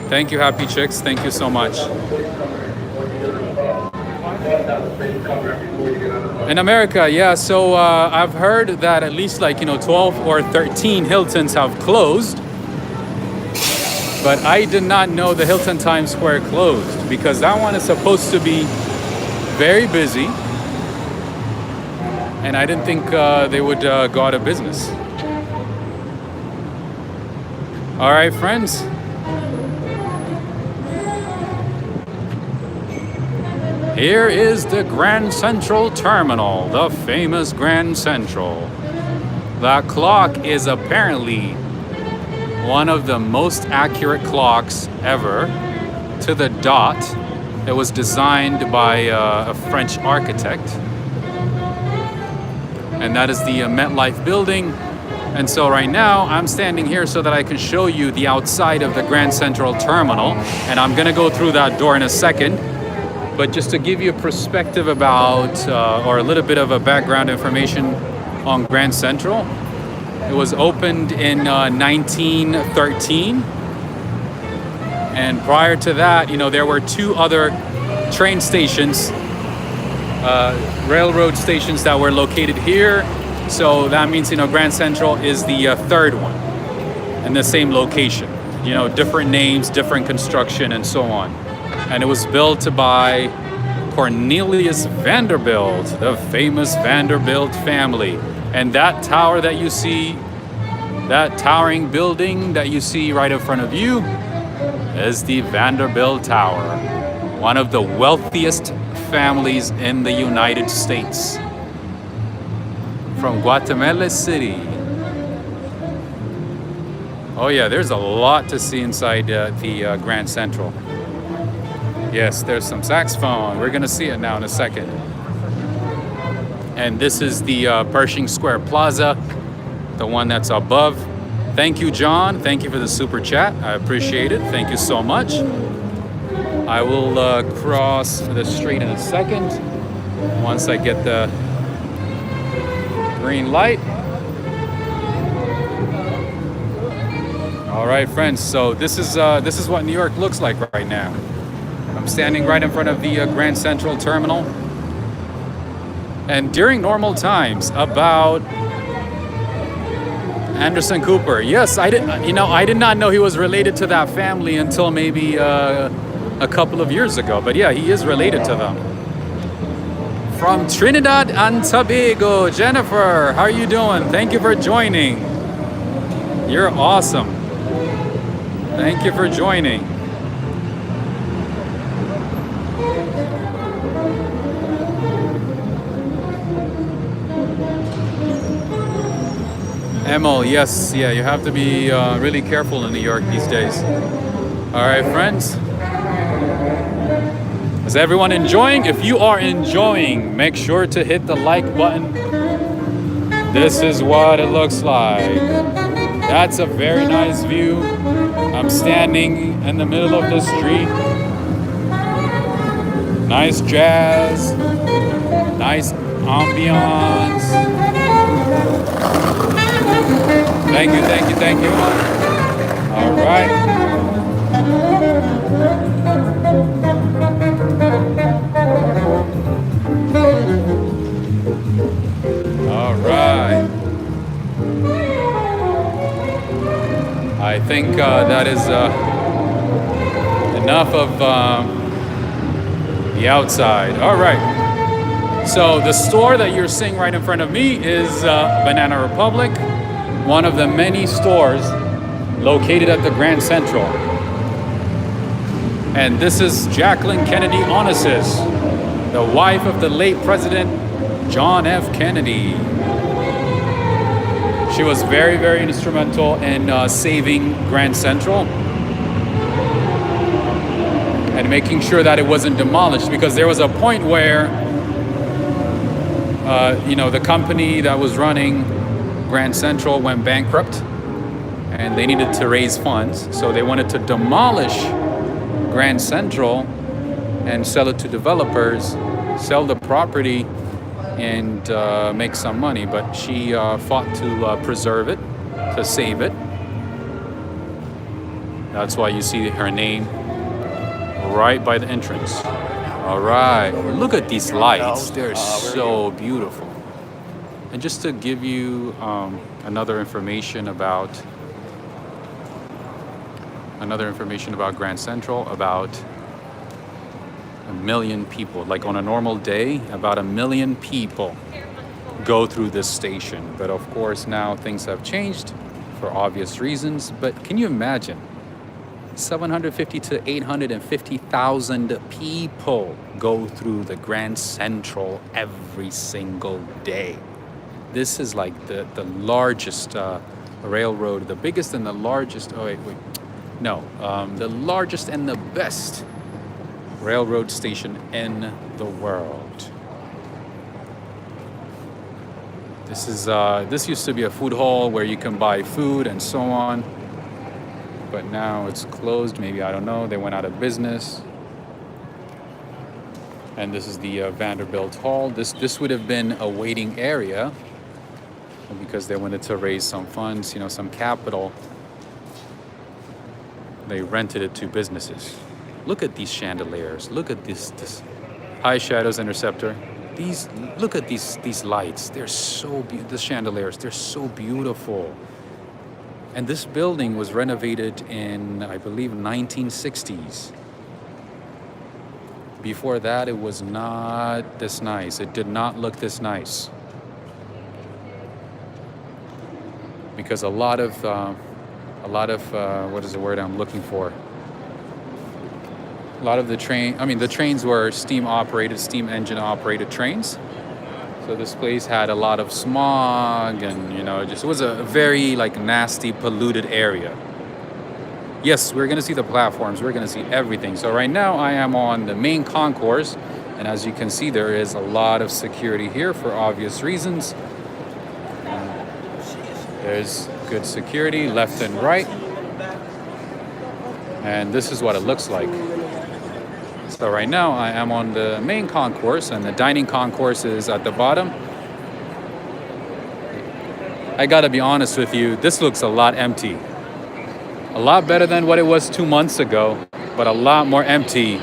Thank you, Happy Chicks. Thank you so much. In America, yeah, so I've heard that at least 12 or 13 Hiltons have closed. But I did not know the Hilton Times Square closed because that one is supposed to be very busy. And I didn't think they would go out of business. All right, friends. Here is the Grand Central Terminal, the famous Grand Central. That clock is apparently one of the most accurate clocks ever, to the dot. It was designed by a French architect. And that is the MetLife building. And so right now, I'm standing here so that I can show you the outside of the Grand Central Terminal. And I'm gonna go through that door in a second. But just to give you a perspective about, or a little bit of a background information on Grand Central, it was opened in 1913. And prior to that, there were two other train stations, railroad stations that were located here. So that means, Grand Central is the third one in the same location. Different names, different construction, and so on. And it was built by Cornelius Vanderbilt, the famous Vanderbilt family. And that tower that you see, that towering building that you see right in front of you, is the Vanderbilt Tower, one of the wealthiest families in the United States. From Guatemala City. Oh yeah, there's a lot to see inside the Grand Central. Yes, there's some saxophone. We're gonna see it now in a second. And this is the Pershing Square Plaza, the one that's above. Thank you, John. Thank you for the super chat. I appreciate it. Thank you so much. I will cross the street in a second once I get the green light. All right, friends. So this is what New York looks like right now. I'm standing right in front of the Grand Central Terminal. And during normal times, about Anderson Cooper. Yes, I did. I did not know he was related to that family until maybe a couple of years ago. But yeah, he is related to them. From Trinidad and Tobago, Jennifer, how are you doing? Thank you for joining. You're awesome. Thank you for joining. Emil, yes, yeah, you have to be really careful in New York these days. All right, friends. Is everyone enjoying? If you are enjoying, make sure to hit the like button. This is what it looks like. That's a very nice view. I'm standing in the middle of the street. Nice jazz. Nice ambiance. Thank you, thank you, thank you. All right. All right. I think that is enough of the outside. All right. So the store that you're seeing right in front of me is Banana Republic, one of the many stores located at the Grand Central. And this is Jacqueline Kennedy Onassis, the wife of the late President John F. Kennedy. She was very, very instrumental in saving Grand Central and making sure that it wasn't demolished, because there was a point where the company that was running Grand Central went bankrupt and they needed to raise funds. So they wanted to demolish Grand Central and sell it to developers, sell the property and make some money. But she fought to preserve it, to save it. That's why you see her name right by the entrance. All right, look at these lights. They're so beautiful. And just to give you another information about Grand Central, about 1 million people. Like on a normal day, about 1 million people go through this station. But of course now things have changed for obvious reasons. But can you imagine? 750 to 850,000 people go through the Grand Central every single day. This is like the largest railroad, the biggest and the largest. The largest and the best railroad station in the world. This used to be a food hall where you can buy food and so on, but now it's closed. Maybe, I don't know, they went out of business. And this is the Vanderbilt Hall. This would have been a waiting area because they wanted to raise some funds, some capital. They rented it to businesses. Look at these chandeliers. Look at this high shadows interceptor. Look at these lights. They're so beautiful. The chandeliers, they're so beautiful. And this building was renovated in, I believe, 1960s. Before that, it was not this nice. It did not look this nice. Because a lot of what is the word I'm looking for? A lot of the trains were steam engine operated trains. So this place had a lot of smog and, it was a very nasty, polluted area. Yes, we're gonna see the platforms, we're gonna see everything. So right now I am on the main concourse, and as you can see, there is a lot of security here for obvious reasons. There's good security left and right. And this is what it looks like. So right now I am on the main concourse, and the dining concourse is at the bottom. I gotta be honest with you, this looks a lot empty. A lot better than what it was 2 months ago, but a lot more empty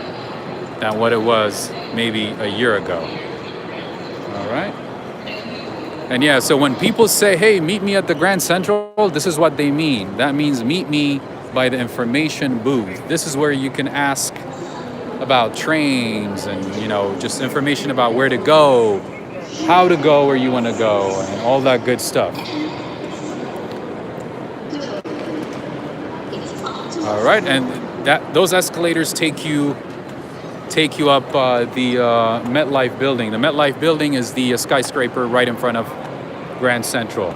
than what it was maybe a year ago. All right. And yeah, so when people say, hey, meet me at the Grand Central, this is what they mean. That means meet me by the information booth. This is where you can ask about trains and, you know, just information about where to go, how to go where you want to go, and all that good stuff. All right, and those escalators take you up the MetLife building. The MetLife building is the skyscraper right in front of Grand Central.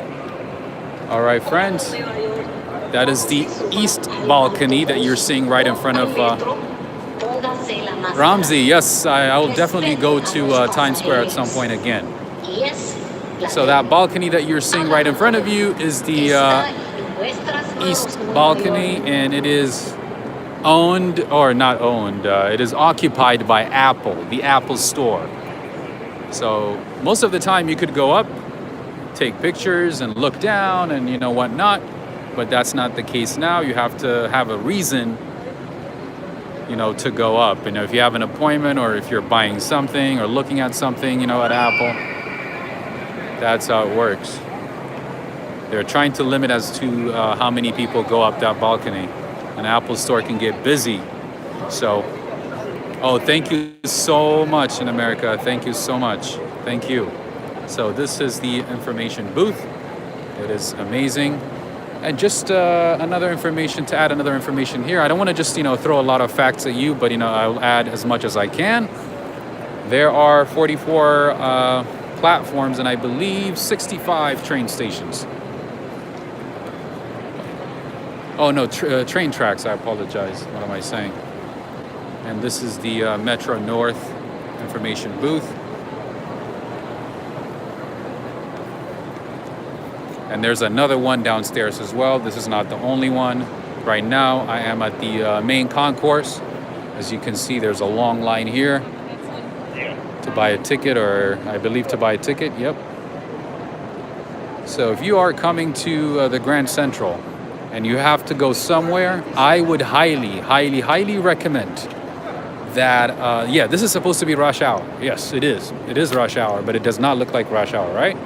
All right, friends, that is the east balcony that you're seeing right in front of Ramzi. Yes, I will definitely go to Times Square at some point again. So that balcony that you're seeing right in front of you is the east balcony, and it is owned, or not owned, it is occupied by Apple, the Apple store. So most of the time you could go up, take pictures and look down and, you know, whatnot, but that's not the case now. You have to have a reason, you know, to go up. You know, if you have an appointment or if you're buying something or looking at something, you know, at Apple, that's how it works. They're trying to limit as to how many people go up that balcony. An Apple store can get busy. So, oh, thank you so much in America. Thank you so much. Thank you. So this is the information booth. It is amazing. And just another information to add, another information here. I don't want to just, you know, throw a lot of facts at you, but, you know, I'll add as much as I can. There are 44 platforms and I believe 65 train stations. Oh no, train tracks, I apologize. What am I saying? And this is the Metro North information booth. And there's another one downstairs as well. This is not the only one. Right now, I am at the main concourse. As you can see, there's a long line here to buy a ticket, or I believe to buy a ticket, yep. So if you are coming to the Grand Central, and you have to go somewhere, I would highly, highly, highly recommend that, yeah, this is supposed to be rush hour. Yes, it is. It is rush hour, but it does not look like rush hour, right?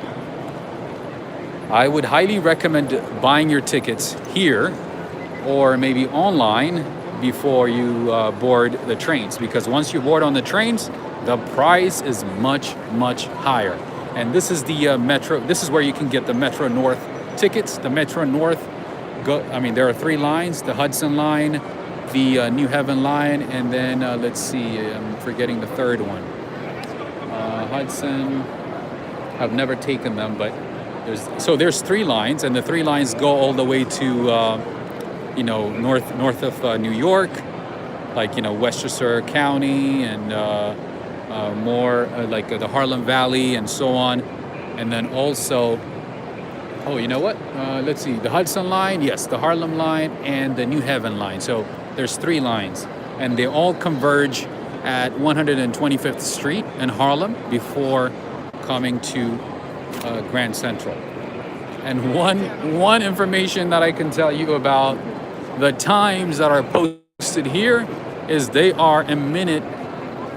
I would highly recommend buying your tickets here or maybe online before you board the trains, because once you board on the trains, the price is much, much higher. And this is the Metro, this is where you can get the Metro North tickets. The Metro North, there are 3 lines, the Hudson Line, the New Haven Line, and then let's see, I'm forgetting the third one. Hudson, I've never taken them, but there's 3 lines, and the 3 lines go all the way to, you know, north of New York, like, you know, Westchester County and more like the Harlem Valley and so on. And then also, oh, you know what? Let's see, the Hudson Line, yes, the Harlem Line, and the New Haven Line. So there's 3 lines, and they all converge at 125th Street in Harlem before coming to Grand Central. And one information that I can tell you about the times that are posted here is they are a minute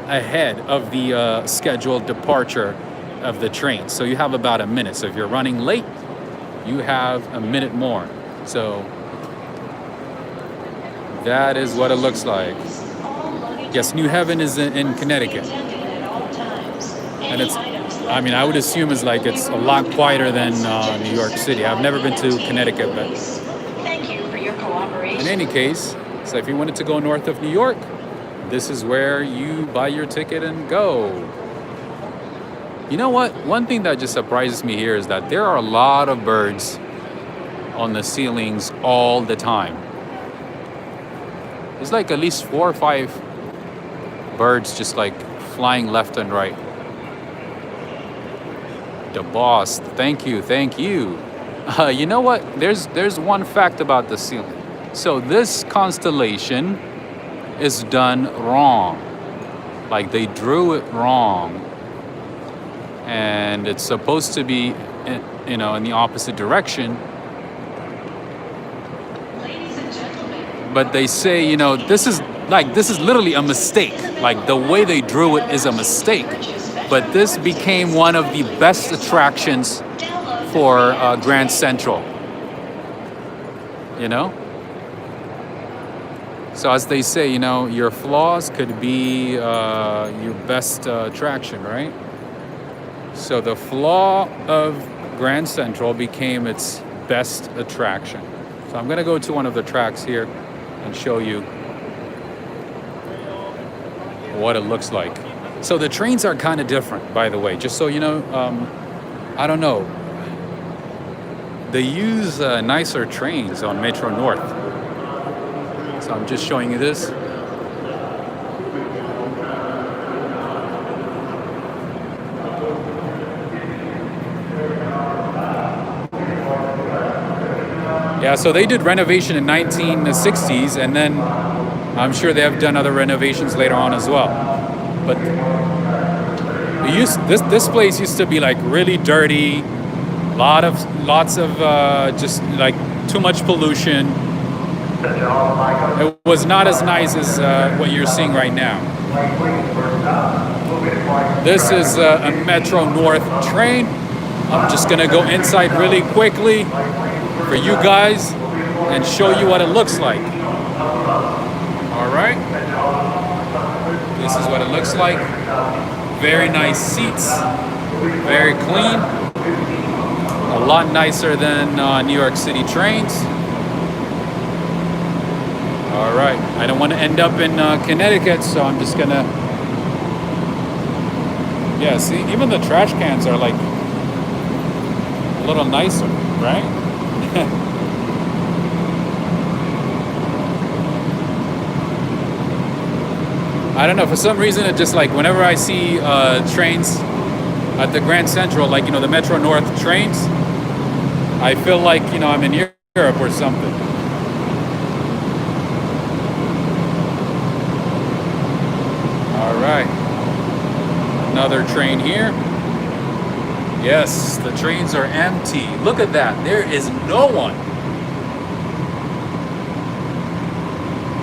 ahead of the scheduled departure of the train. So you have about a minute. So if you're running late, you have a minute more. So that is what it looks like. Yes, New Haven is in Connecticut. And it's, I mean, I would assume it's a lot quieter than New York City. I've never been to Connecticut, but thank you for your cooperation. In any case, so if you wanted to go north of New York, this is where you buy your ticket and go. You know what? One thing that just surprises me here is that there are a lot of birds on the ceilings all the time. There's like at least 4 or 5 birds just like flying left and right. The boss, thank you. You know what? There's one fact about the ceiling. So this constellation is done wrong. Like they drew it wrong, and it's supposed to be, in the opposite direction. Ladies and gentlemen. But they say, this is literally a mistake. Like the way they drew it is a mistake. but this became one of the best attractions for Grand Central. You know? So as they say, you know, your flaws could be your best attraction, right? So the flaw of Grand Central became its best attraction. So I'm gonna go to one of the tracks here and show you what it looks like. So the trains are kind of different, by the way, just so you know. I don't know. They use nicer trains on Metro North. So I'm just showing you this. Yeah, so they did renovation in 1960s, and then I'm sure they have done other renovations later on as well. But this place used to be like really dirty, lots of just like too much pollution. It was not as nice as what you're seeing right now. This is a Metro North train. I'm just gonna go inside really quickly for you guys and show you what it looks like. All right. This is what it looks like. Very nice seats, very clean. A lot nicer than New York City trains. All right, I don't want to end up in Connecticut, so I'm just gonna, yeah, see, even the trash cans are like a little nicer, right? I don't know, for some reason it just like, whenever I see trains at the Grand Central, like, you know, the Metro North trains, I feel like, you know, I'm in Europe or something. All right, another train here. Yes, the trains are empty. Look at that, there is no one.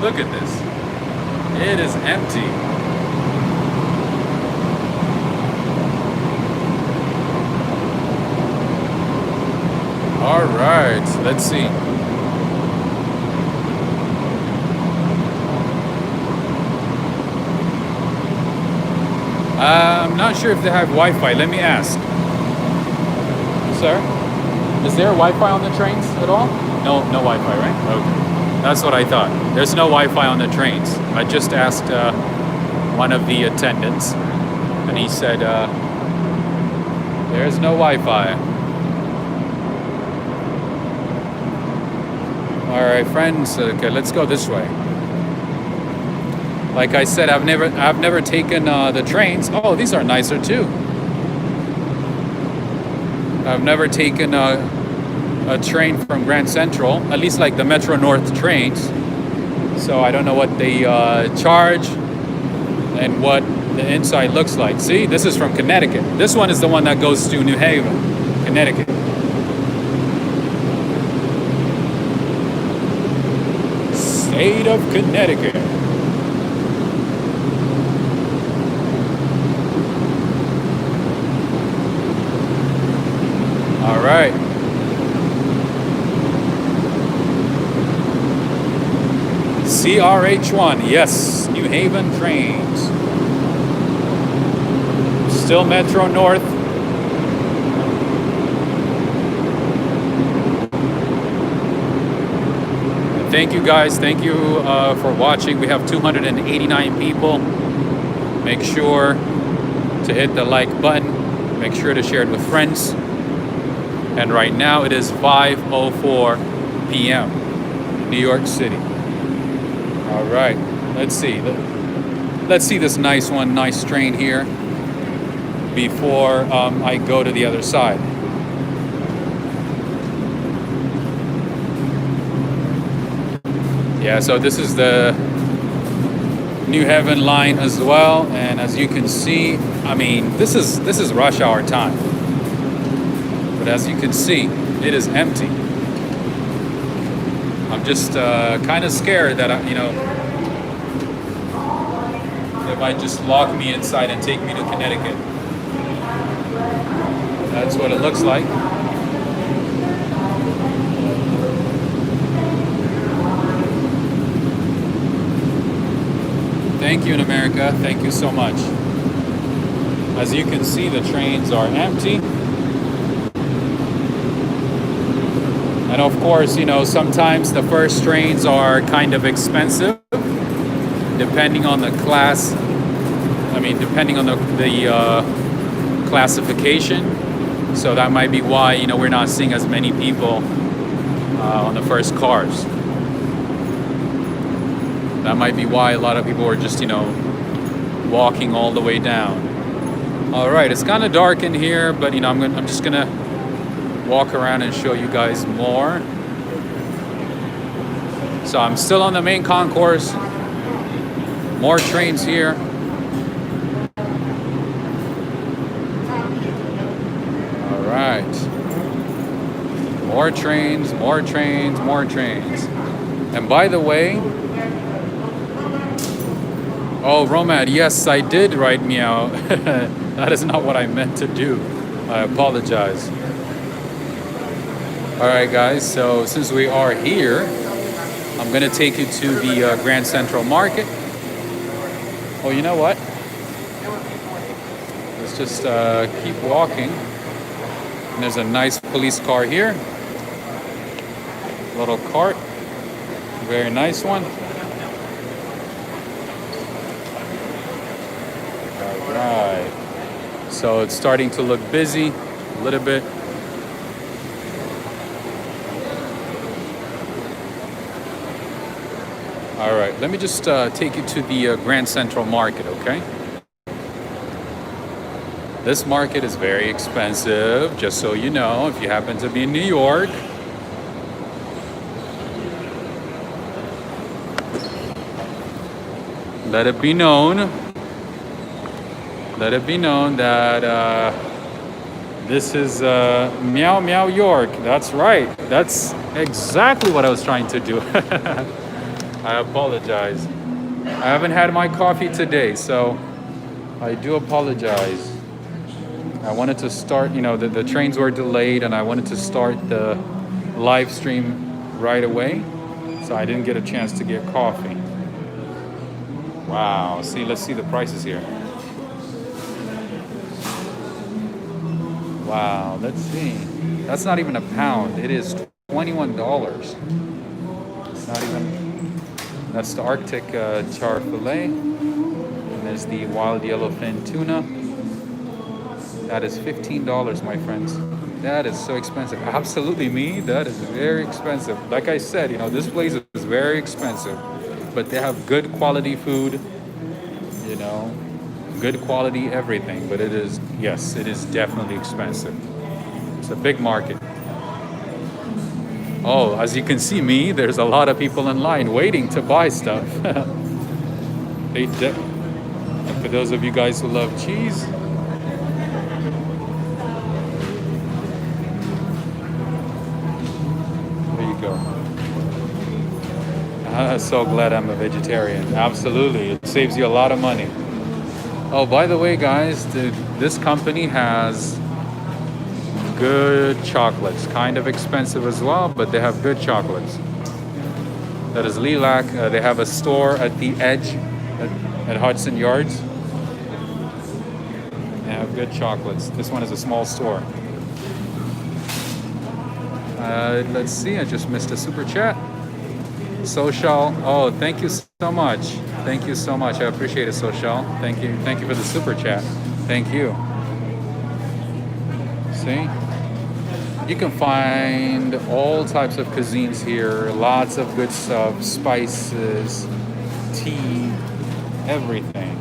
Look at this. It is empty. All right, let's see. I'm not sure if they have Wi-Fi. Let me ask. Sir, is there Wi-Fi on the trains at all? No Wi-Fi, right? Okay. That's what I thought. There's no Wi-Fi on the trains. I just asked one of the attendants, and he said, there's no Wi-Fi. All right, friends, okay, let's go this way. Like I said, I've never taken the trains. Oh, these are nicer too. I've never taken a train from Grand Central, at least like the Metro North trains. So I don't know what they charge and what the inside looks like. See, this is from Connecticut. This one is the one that goes to New Haven, Connecticut. State of Connecticut. All right. CRH1, yes, New Haven trains. Still Metro North. Thank you guys, thank you for watching. We have 289 people. Make sure to hit the like button. Make sure to share it with friends. And right now it is 5:04 p.m. New York City. All right, let's see. Let's see this nice train here before I go to the other side. Yeah, so this is the New Haven line as well, and as you can see, I mean, this is rush hour time. But as you can see, it is empty. I'm just kind of scared that, you know, they might just lock me inside and take me to Connecticut. That's what it looks like. Thank you in America. Thank you so much. As you can see, the trains are empty. And of course, you know, sometimes the first trains are kind of expensive, depending on the class. I mean, depending on the classification. So that might be why, you know, we're not seeing as many people on the first cars. That might be why a lot of people are just, you know, walking all the way down. All right, it's kind of dark in here, but you know, I'm just gonna walk around and show you guys more. So I'm still on the main concourse. More trains here. All right. More trains, more trains, more trains. And by the way, oh, Romad, yes, I did write meow. That is not what I meant to do. I apologize. All right, guys, so since we are here, I'm gonna take you to the Grand Central Market. Oh, you know what? Let's just keep walking. And there's a nice police car here. Little cart, very nice one. All right. So it's starting to look busy a little bit. All right, let me just take you to the Grand Central Market, okay? This market is very expensive, just so you know, if you happen to be in New York. Let it be known that this is Meow Meow York. That's right. That's exactly what I was trying to do. I apologize. I haven't had my coffee today, so I do apologize. I wanted to start, you know, the trains were delayed and I wanted to start the live stream right away, so I didn't get a chance to get coffee. Wow, see, let's see the prices here. Wow, let's see. That's not even a pound. It is $21. It's not even. That's the Arctic char filet. And there's the wild yellowfin tuna. That is $15, my friends. That is so expensive. Absolutely me, that is very expensive. Like I said, you know, this place is very expensive. But they have good quality food, you know, good quality everything. But it is, yes, it is definitely expensive. It's a big market. Oh, as you can see me, there's a lot of people in line waiting to buy stuff. And for those of you guys who love cheese, there you go. I'm so glad I'm a vegetarian. Absolutely, it saves you a lot of money. Oh, by the way, guys, this company has good chocolates. Kind of expensive as well, but they have good chocolates. That is Lilac. They have a store at the edge at Hudson Yards. They have good chocolates. This one is a small store. Let's see, I just missed a super chat. Social. Oh, thank you so much. Thank you so much. I appreciate it, Social. Thank you. Thank you for the super chat. Thank you. See? You can find all types of cuisines here. Lots of good stuff. Spices, tea, everything.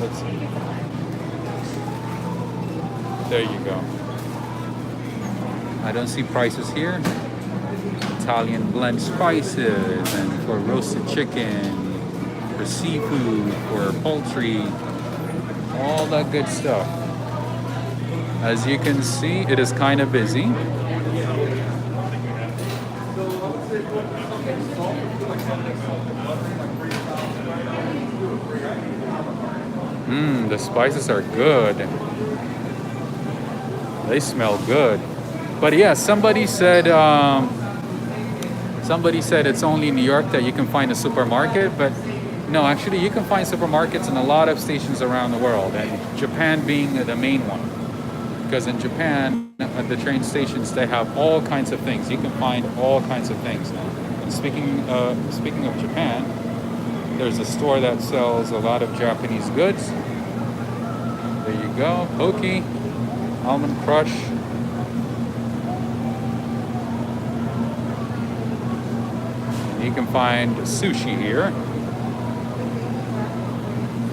Let's see. There you go. I don't see prices here. Italian blend spices, and for roasted chicken, for seafood, for poultry, all that good stuff. As you can see, it is kind of busy. The spices are good. They smell good. But yeah, somebody said it's only in New York that you can find a supermarket, but no, actually you can find supermarkets in a lot of stations around the world, and Japan being the main one. Because in Japan, at the train stations, they have all kinds of things. You can find all kinds of things now. And speaking of Japan, there's a store that sells a lot of Japanese goods. There you go, Poke, Almond Crush. You can find sushi here.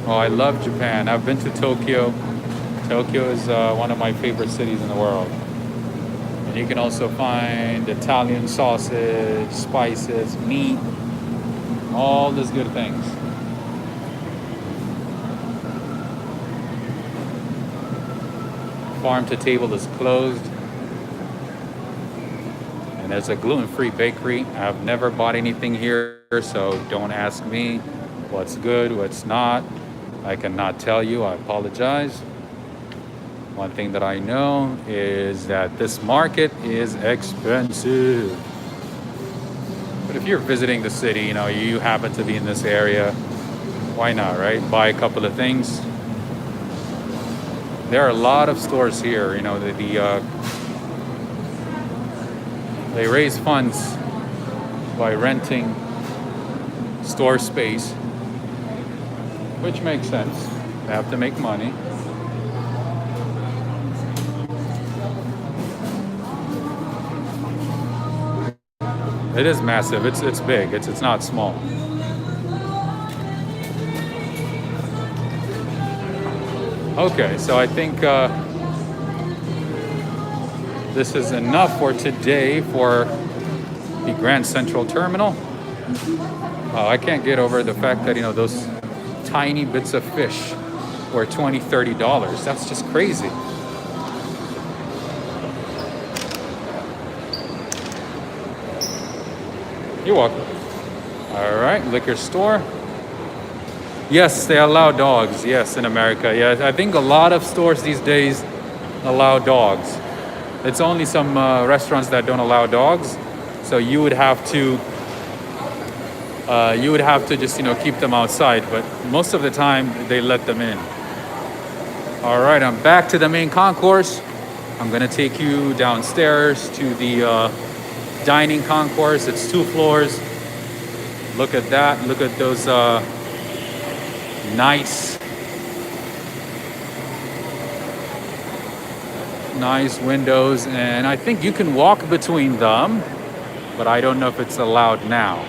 Oh, I love Japan. I've been to Tokyo. Tokyo is one of my favorite cities in the world. And you can also find Italian sausage, spices, meat, all those good things. Farm to Table is closed. And there's a gluten-free bakery. I've never bought anything here, so don't ask me what's good, what's not. I cannot tell you, I apologize. One thing that I know is that this market is expensive. But if you're visiting the city, you happen to be in this area, why not, right? Buy a couple of things. There are a lot of stores here, they raise funds by renting store space, which makes sense. They have to make money. It is massive. It's big. It's not small. Okay, so I think this is enough for today for the Grand Central Terminal. I can't get over the fact that those tiny bits of fish were $20, $30. That's just crazy. You're welcome. All right, liquor store. Yes, they allow dogs. Yes, in America. Yeah, I think a lot of stores these days allow dogs. It's only some restaurants that don't allow dogs. So you would have to just keep them outside. But most of the time they let them in. All right, I'm back to the main concourse. I'm gonna take you downstairs to the Dining Concourse. It's 2 floors. Look at that. Look at those nice windows, and I think you can walk between them, but I don't know if it's allowed now.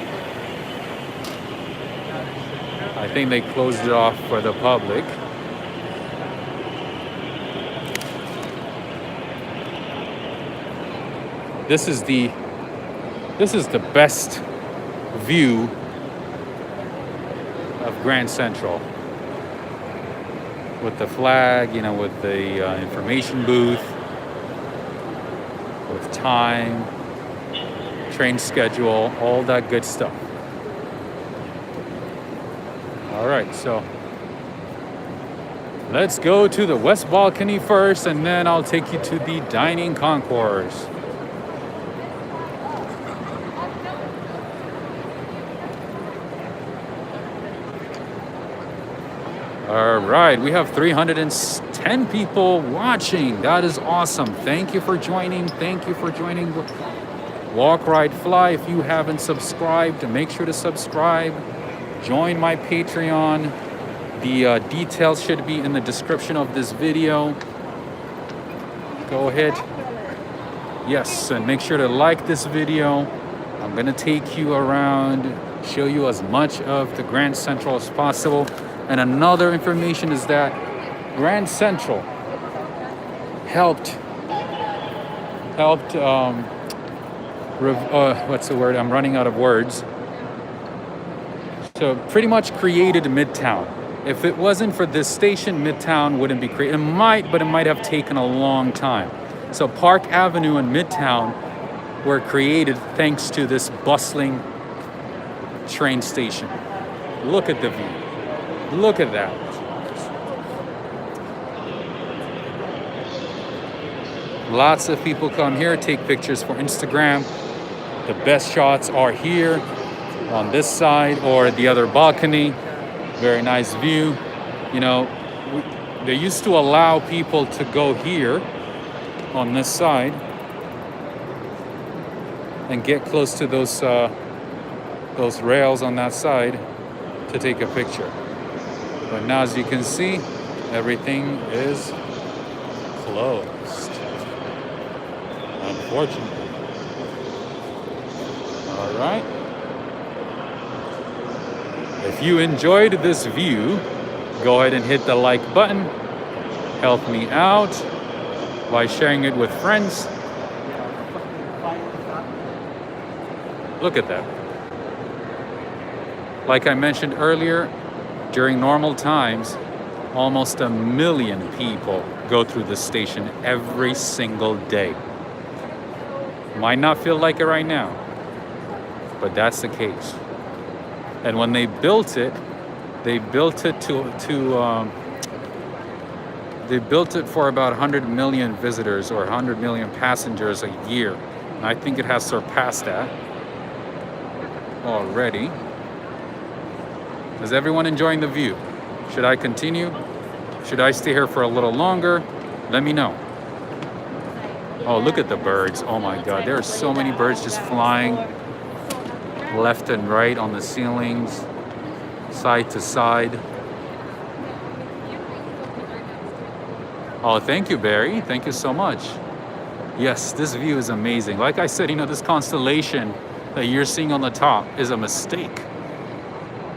I think they closed it off for the public. This is the best view of Grand Central. With the flag, with the information booth, with time, train schedule, all that good stuff. All right, so let's go to the west balcony first, and then I'll take you to the Dining Concourse. All right, we have 310 people watching. That is awesome. Thank you for joining. Thank you for joining Walk, Ride, Fly. If you haven't subscribed, make sure to subscribe. Join my Patreon. The details should be in the description of this video. Go ahead. Yes, and make sure to like this video. I'm gonna take you around, show you as much of the Grand Central as possible. And another information is that Grand Central helped what's the word? I'm running out of words. So pretty much created Midtown. If it wasn't for this station, Midtown wouldn't be created. It might, but it might have taken a long time. So Park Avenue and Midtown were created thanks to this bustling train station. Look at the view. Look at that. Lots of people come here, take pictures for Instagram. The best shots are here on this side or the other balcony. Very nice view. You know, they used to allow people to go here on this side and get close to those rails on that side to take a picture. But now, as you can see, everything is closed, unfortunately. All right. If you enjoyed this view, go ahead and hit the like button. Help me out by sharing it with friends. Look at that. Like I mentioned earlier, during normal times, almost 1 million people go through this station every single day. Might not feel like it right now, but that's the case. And when they built it they built it for about 100 million visitors or 100 million passengers a year. And I think it has surpassed that already. Is everyone enjoying the view? Should I continue? Should I stay here for a little longer? Let me know. Oh, look at the birds. Oh my God, there are so many birds just flying left and right on the ceilings, side to side. Oh, thank you, Barry. Thank you so much. Yes, this view is amazing. Like I said, this constellation that you're seeing on the top is a mistake.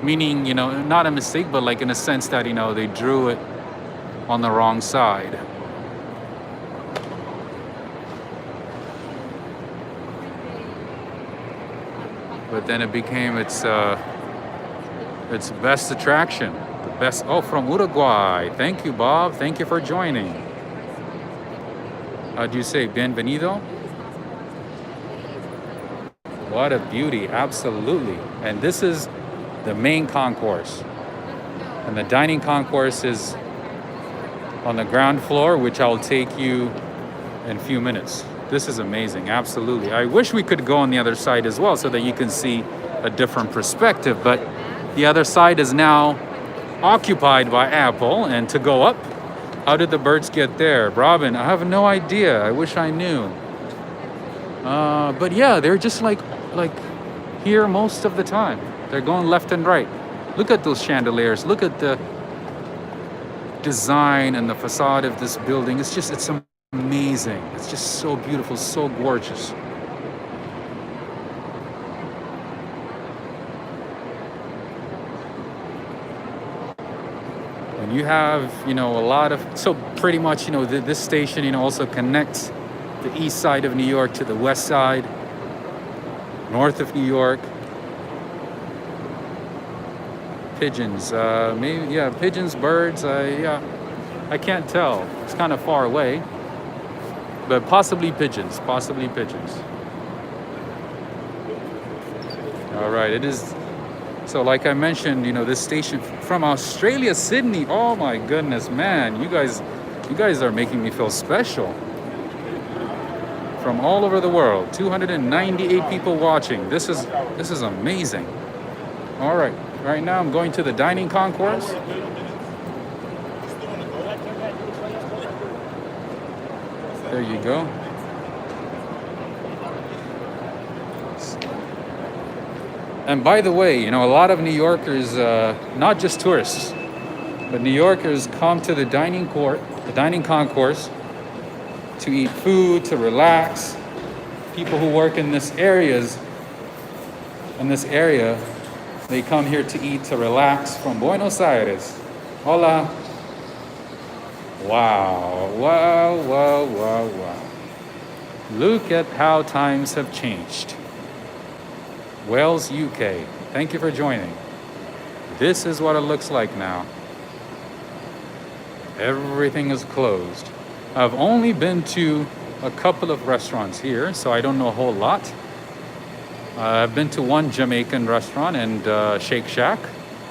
Meaning, not a mistake, but like in a sense that, they drew it on the wrong side. But then it became its best attraction. The best, from Uruguay. Thank you, Bob. Thank you for joining. How do you say, bienvenido? What a beauty, absolutely. And this is the main concourse. And the dining concourse is on the ground floor, which I'll take you in a few minutes. This is amazing, absolutely. I wish we could go on the other side as well so that you can see a different perspective, but the other side is now occupied by Apple. And to go up, how did the birds get there? Robin, I have no idea. I wish I knew. But yeah, they're just like here most of the time. They're going left and right. Look at those chandeliers. Look at the design and the facade of this building. It's amazing. It's just so beautiful, so gorgeous. And you have, a lot of, so pretty much, this station, also connects the east side of New York to the west side, north of New York. Pigeons, maybe, yeah, pigeons, birds, I can't tell. It's kind of far away. But possibly pigeons. All right, it is. So like I mentioned, this station from Australia, Sydney. Oh my goodness, man. You guys are making me feel special. From all over the world, 298 people watching. This is amazing. All right, right now I'm going to the Dining Concourse. There you go. And by the way, a lot of New Yorkers, not just tourists, but New Yorkers come to the Dining Concourse to eat food, to relax. People who work in this area, they come here to eat, to relax from Buenos Aires. Hola. Wow. Look at how times have changed. Wales, UK. Thank you for joining. This is what it looks like now. Everything is closed. I've only been to a couple of restaurants here, so I don't know a whole lot. I've been to one Jamaican restaurant and Shake Shack.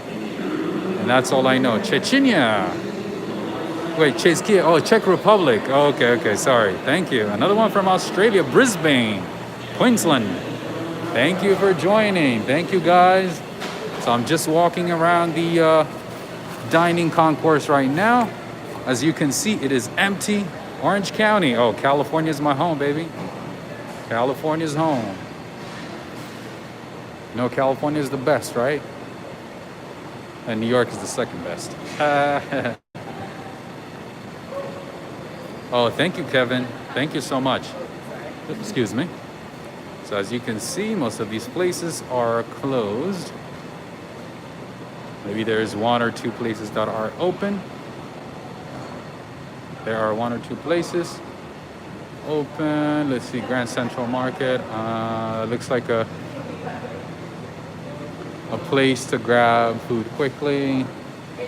And that's all I know. Chechnya. Wait, Chase Key. Oh, Czech Republic. Oh, okay, sorry. Thank you. Another one from Australia, Brisbane, Queensland. Thank you for joining. Thank you, guys. So I'm just walking around the Dining Concourse right now. As you can see, it is empty. Orange County. Oh, California's my home, baby. California's home. No, California's the best, right? And New York is the second best. Oh, thank you, Kevin. Thank you so much. Excuse me. So as you can see, most of these places are closed. Maybe there's one or two places that are open. There are one or two places open. Let's see, Grand Central Market. Looks like a place to grab food quickly.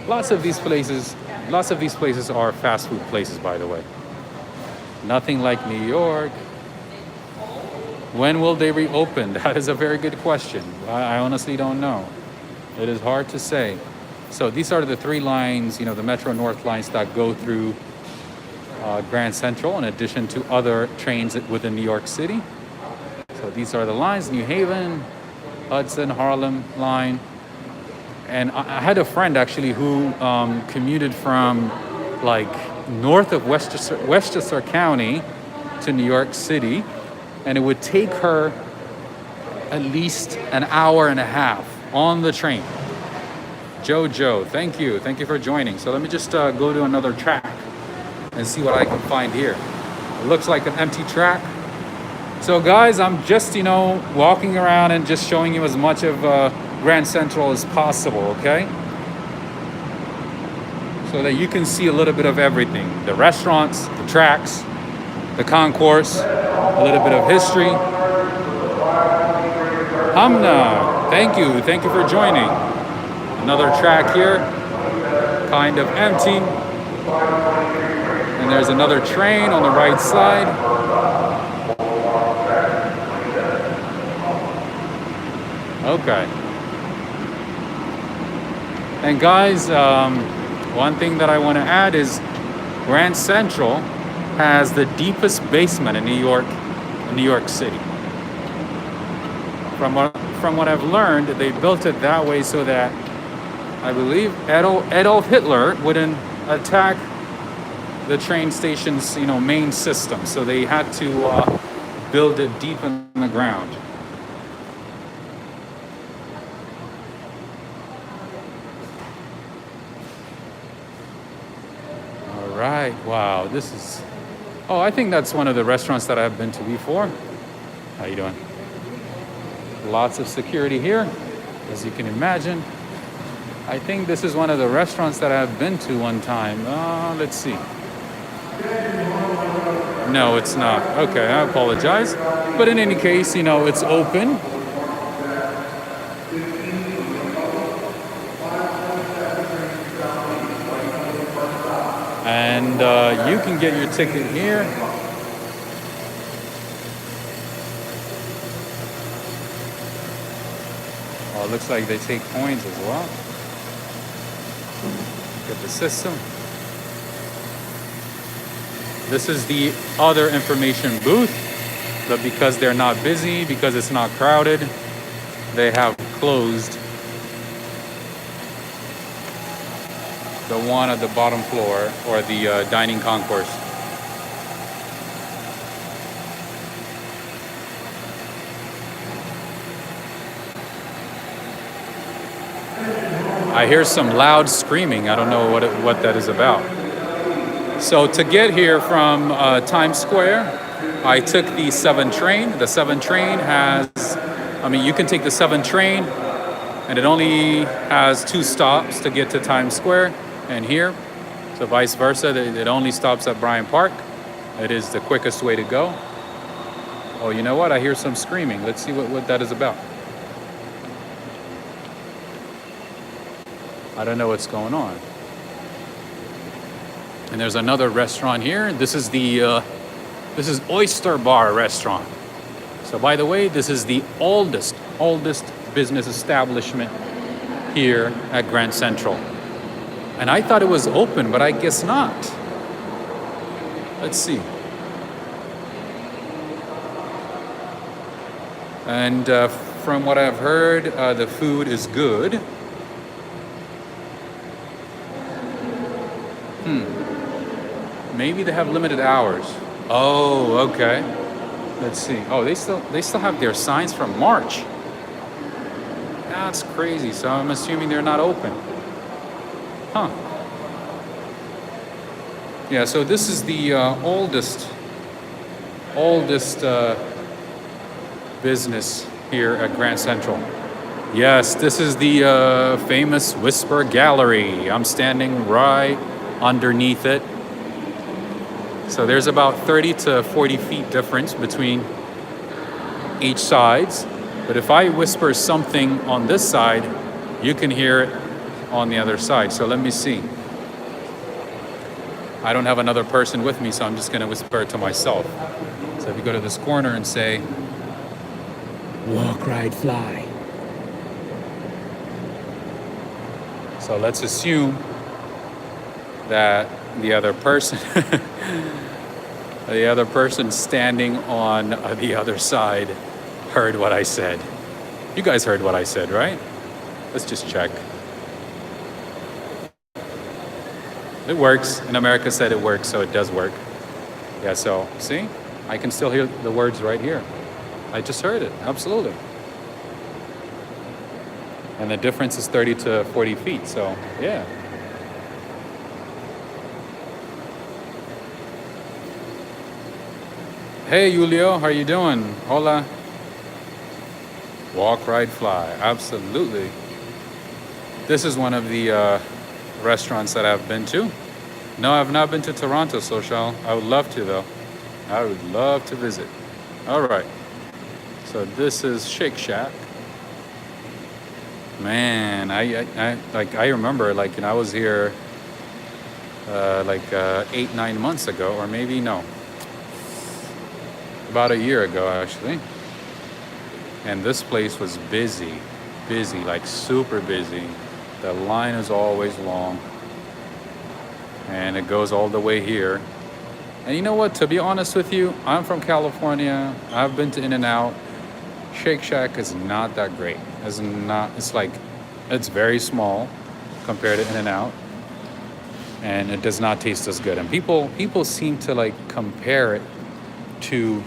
Lots of these places are fast food places, by the way. Nothing like New York. When will they reopen? That is a very good question. I honestly don't know. It is hard to say. So these are the three lines, the Metro North lines that go through Grand Central, in addition to other trains within New York City. So these are the lines: New Haven, Hudson, Harlem Line. And I had a friend actually who commuted from like north of Westchester County to New York City, and it would take her at least an hour and a half on the train. Jojo, thank you for joining. So let me just go to another track and see what I can find here. It looks like an empty track. So guys, I'm just walking around and just showing you as much of Grand Central as possible, okay? So that you can see a little bit of everything. The restaurants, the tracks, the concourse, a little bit of history. Hamna, thank you for joining. Another track here, kind of empty. And there's another train on the right side. Okay. And guys, one thing that I want to add is Grand Central has the deepest basement in New York City. From what I've learned, they built it that way so that I believe Adolf Hitler wouldn't attack the train station's main system. So they had to build it deep in the ground. Right, wow, this is, I think that's one of the restaurants that I've been to before. How you doing? Lots of security here, as you can imagine. I think this is one of the restaurants that I've been to one time. Let's see. No, it's not. Okay, I apologize. But in any case, it's open. And you can get your ticket here. Oh, it looks like they take coins as well. Look at the system. This is the other information booth, but because they're not busy, because it's not crowded, they have closed the one at the bottom floor, or the Dining Concourse. I hear some loud screaming. I don't know what that is about. So to get here from Times Square, I took the 7 train. The 7 train you can take the 7 train, and it only has 2 stops to get to Times Square and here. So vice versa, it only stops at Bryant Park. It is the quickest way to go. Oh, you know what? I hear some screaming. Let's see what that is about. I don't know what's going on. And there's another restaurant here. This is Oyster Bar Restaurant. So by the way, this is the oldest business establishment here at Grand Central. And I thought it was open, but I guess not. Let's see. And from what I've heard, the food is good. Maybe they have limited hours. Oh, okay. Let's see. Oh, they still have their signs from March. That's crazy. So I'm assuming they're not open. Huh. Yeah, so this is the oldest business here at Grand Central. Yes, this is the famous Whisper Gallery. I'm standing right underneath it. So there's about 30 to 40 feet difference between each sides. But if I whisper something on this side, you can hear it on the other side. So let me see. I don't have another person with me, so I'm just gonna whisper it to myself. So if you go to this corner and say, walk, ride, fly. So let's assume that the other person the other person standing on the other side heard what I said. You guys heard what I said, right? Let's just check. It works. In America said it works, so it does work. Yeah, so see? I can still hear the words right here. I just heard it, absolutely. And the difference is 30 to 40 feet, so yeah. Hey, Julio, how you doing? Hola. Walk, ride, fly. Absolutely. This is one of the restaurants that I've been to. No, I've not been to Toronto, Social. I would love to, though. I would love to visit. All right. So this is Shake Shack. Man, I remember, like, I was here 8-9 months ago, or maybe no. About a year ago, actually. And this place was busy, like super busy. The line is always long. And it goes all the way here. And you know what, to be honest with you, I'm from California. I've been to In-N-Out. Shake Shack is not that great. It's very small compared to In-N-Out. And it does not taste as good. And people seem to like compare it to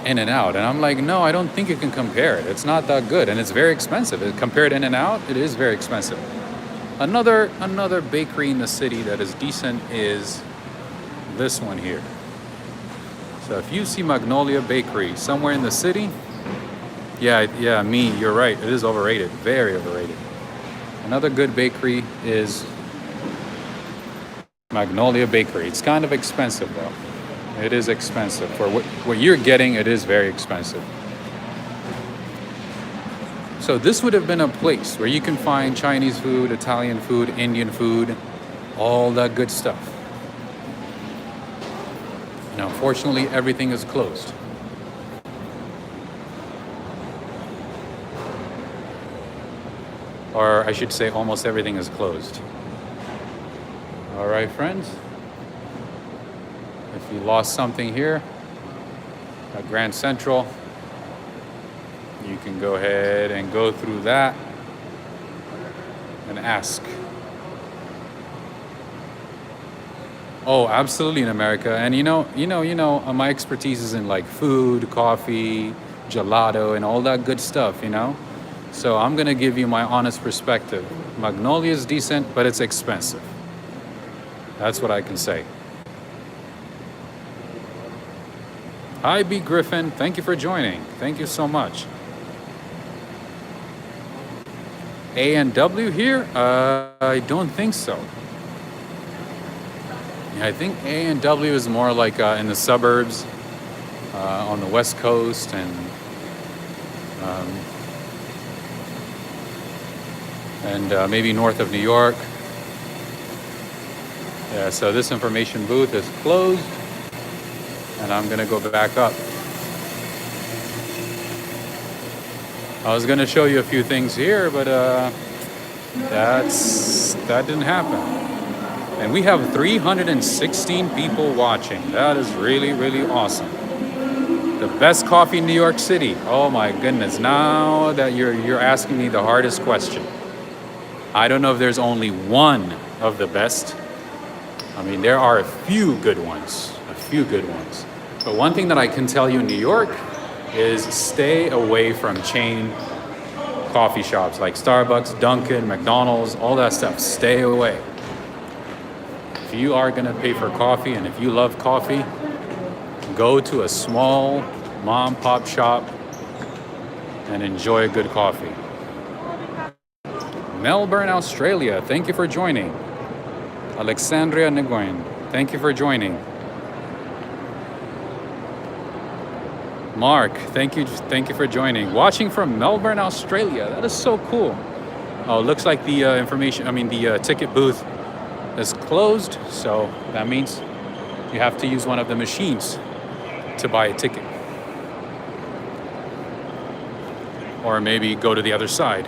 In-N-Out, and I'm like, no, I don't think you can compare it. It's not that good, and it's very expensive. Compared to In-N-Out, it is very expensive. Another bakery in the city that is decent is this one here. So if you see Magnolia Bakery somewhere in the city, yeah, you're right. It is overrated, very overrated. Another good bakery is Magnolia Bakery. It's kind of expensive though. It is expensive. For what you're getting, it is very expensive. So this would have been a place where you can find Chinese food, Italian food, Indian food, all that good stuff. Now, unfortunately, everything is closed. Or I should say almost everything is closed. All right, friends. If you lost something here at Grand Central, you can go ahead and go through that and ask. Oh, absolutely, in America. And my expertise is in like food, coffee, gelato, and all that good stuff, So I'm gonna give you my honest perspective. Magnolia is decent, but it's expensive. That's what I can say. Hi, B. Griffin. Thank you for joining. Thank you so much. A&W here? I don't think so. Yeah, I think A&W is more like in the suburbs, on the West Coast, and maybe north of New York. Yeah, so this information booth is closed. And I'm gonna go back up. I was gonna show you a few things here, but that didn't happen. And we have 316 people watching. That is really, really awesome. The best coffee in New York City. Oh my goodness. Now that you're asking me the hardest question. I don't know if there's only one of the best. I mean, there are a few good ones. A few good ones. But one thing that I can tell you in New York is stay away from chain coffee shops like Starbucks, Dunkin', McDonald's, all that stuff. Stay away. If you are gonna pay for coffee and if you love coffee, go to a small mom pop shop and enjoy a good coffee. Melbourne, Australia, thank you for joining. Alexandria Nguyen, thank you for joining. Mark, thank you for joining. Watching from Melbourne, Australia. That is so cool. Oh, looks like the the ticket booth is closed, so that means you have to use one of the machines to buy a ticket. Or maybe go to the other side.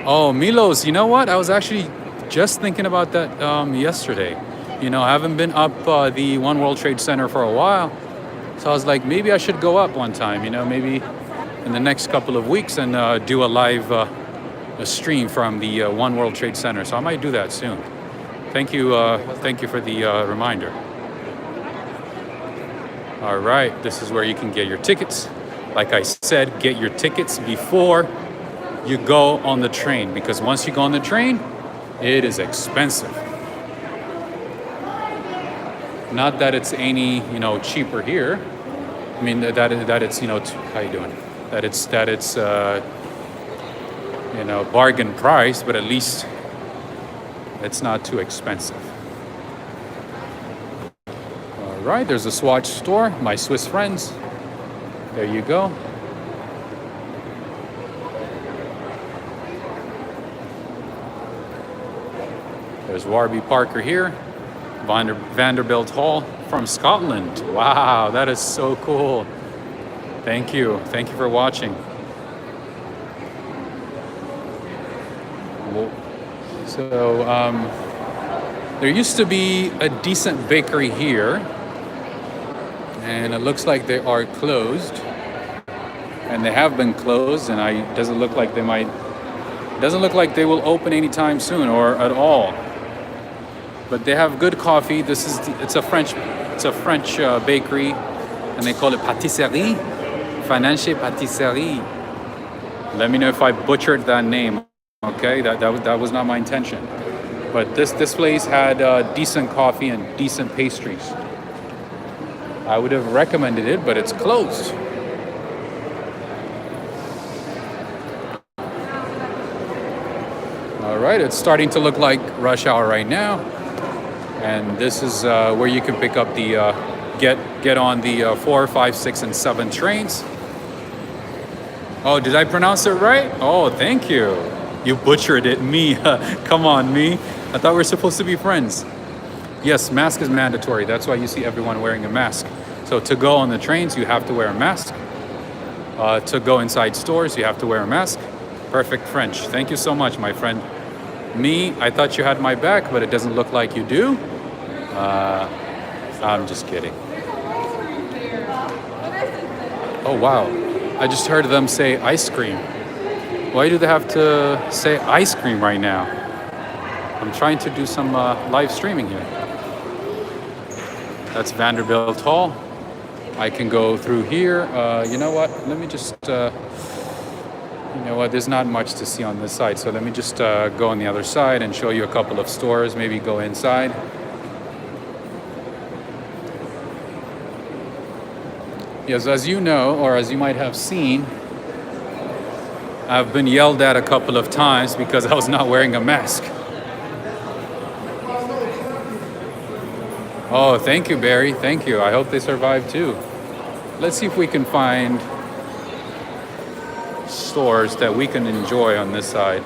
Oh, Milos, you know what? I was actually just thinking about that yesterday. You know, I haven't been up the One World Trade Center for a while. So I was like, maybe I should go up one time, you know, maybe in the next couple of weeks and do a live a stream from the One World Trade Center. So I might do that soon. Thank you for the reminder. All right, this is where you can get your tickets. Like I said, get your tickets before you go on the train, because once you go on the train, it is expensive. Not that it's any, you know, cheaper here. I mean that it's, you know, how you doing? That it's you know, bargain price, but at least it's not too expensive. All right, there's a Swatch store, my Swiss friends. There you go. There's Warby Parker here. Vanderbilt Hall from Scotland. Wow, that is so cool. Thank you. Thank you for watching. So, there used to be a decent bakery here, and it looks like they are closed. And they have been closed, and it doesn't look like they will open anytime soon or at all. But they have good coffee. It's a French bakery, and they call it pâtisserie, Financier Pâtisserie. Let me know if I butchered that name. Okay, that was not my intention. But this place had decent coffee and decent pastries. I would have recommended it, but it's closed. All right, it's starting to look like rush hour right now. And this is where you can pick up the get on the 4, 5, 6, and 7 trains. Oh, did I pronounce it right? Oh, thank you. You butchered it, me. Come on, me. I thought we were supposed to be friends. Yes, mask is mandatory. That's why you see everyone wearing a mask. So to go on the trains, you have to wear a mask. To go inside stores, you have to wear a mask. Perfect French. Thank you so much, my friend. Me, I thought you had my back, but it doesn't look like you do. I'm just kidding. Oh, wow. I just heard them say ice cream. Why do they have to say ice cream right now? I'm trying to do some live streaming here. That's Vanderbilt Hall. I can go through here. You know what? Let me just... you know what, there's not much to see on this side, so let me just go on the other side and show you a couple of stores, maybe go inside. Yes, as you know, or as you might have seen, I've been yelled at a couple of times because I was not wearing a mask. Oh, thank you, Barry, thank you. I hope they survive too. Let's see if we can find stores that we can enjoy on this side.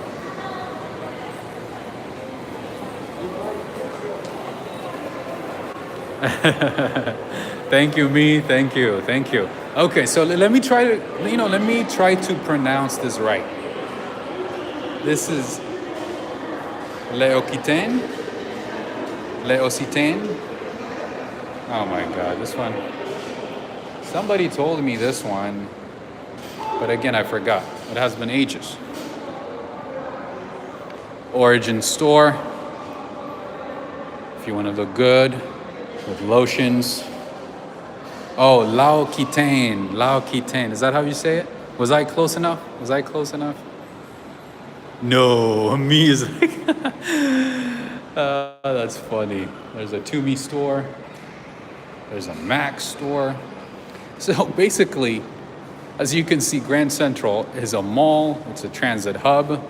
Thank you, me. Thank you. Thank you. Okay, so let me try to pronounce this right. This is L'Occitane? L'Occitane? Oh my God, this one. Somebody told me this one, but again, I forgot. It has been ages. Origin store. If you want to look good with lotions. Oh, L'Occitane. L'Occitane. Is that how you say it? Was I close enough? Was I close enough? No, me is like, that's funny. There's a Tumi store. There's a Mac store. So basically, as you can see, Grand Central is a mall. It's a transit hub.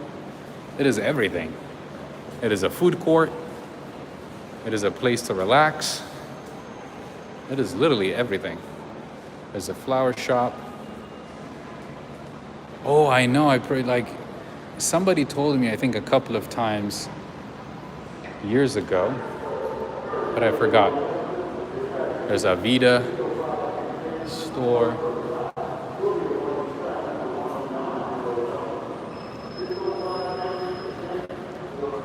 It is everything. It is a food court. It is a place to relax. It is literally everything. There's a flower shop. Oh, I know. Somebody told me, I think a couple of times years ago, but I forgot. There's a Vita store.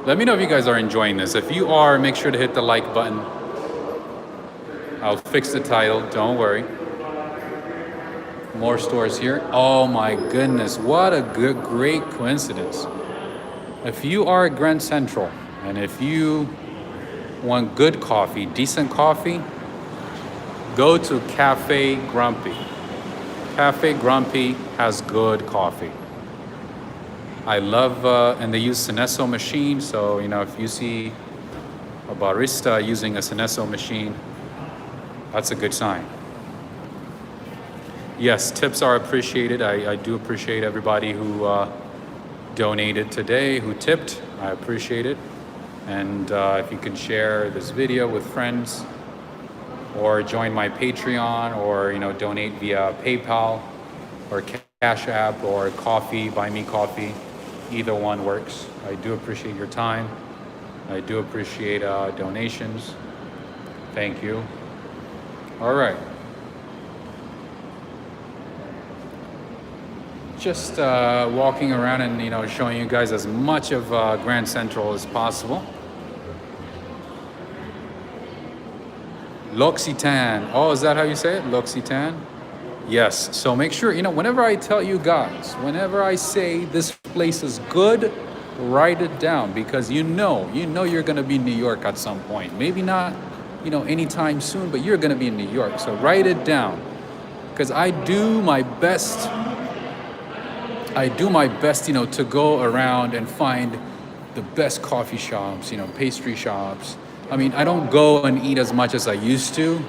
Let me know if you guys are enjoying this. If you are, make sure to hit the like button. I'll fix the title, don't worry. More stores here. Oh my goodness, what a great coincidence. If you are at Grand Central and if you want good coffee, decent coffee, go to Cafe Grumpy. Cafe Grumpy has good coffee. I love, and they use Senesso machine, so if you see a barista using a Senesso machine, that's a good sign. Yes, tips are appreciated. I do appreciate everybody who donated today, who tipped. I appreciate it. And if you can share this video with friends, or join my Patreon, or donate via PayPal, or Cash App, or coffee, buy me coffee. Either one works. I do appreciate your time. I do appreciate donations. Thank you. All right. Just walking around and showing you guys as much of Grand Central as possible. L'Occitane. Oh, is that how you say it? L'Occitane? Yes. So make sure, whenever I tell you guys, whenever I say this place is good, write it down, because you know you're going to be in New York at some point. Maybe not, anytime soon, but you're going to be in New York. So write it down, because I do my best, to go around and find the best coffee shops, pastry shops. I mean, I don't go and eat as much as I used to,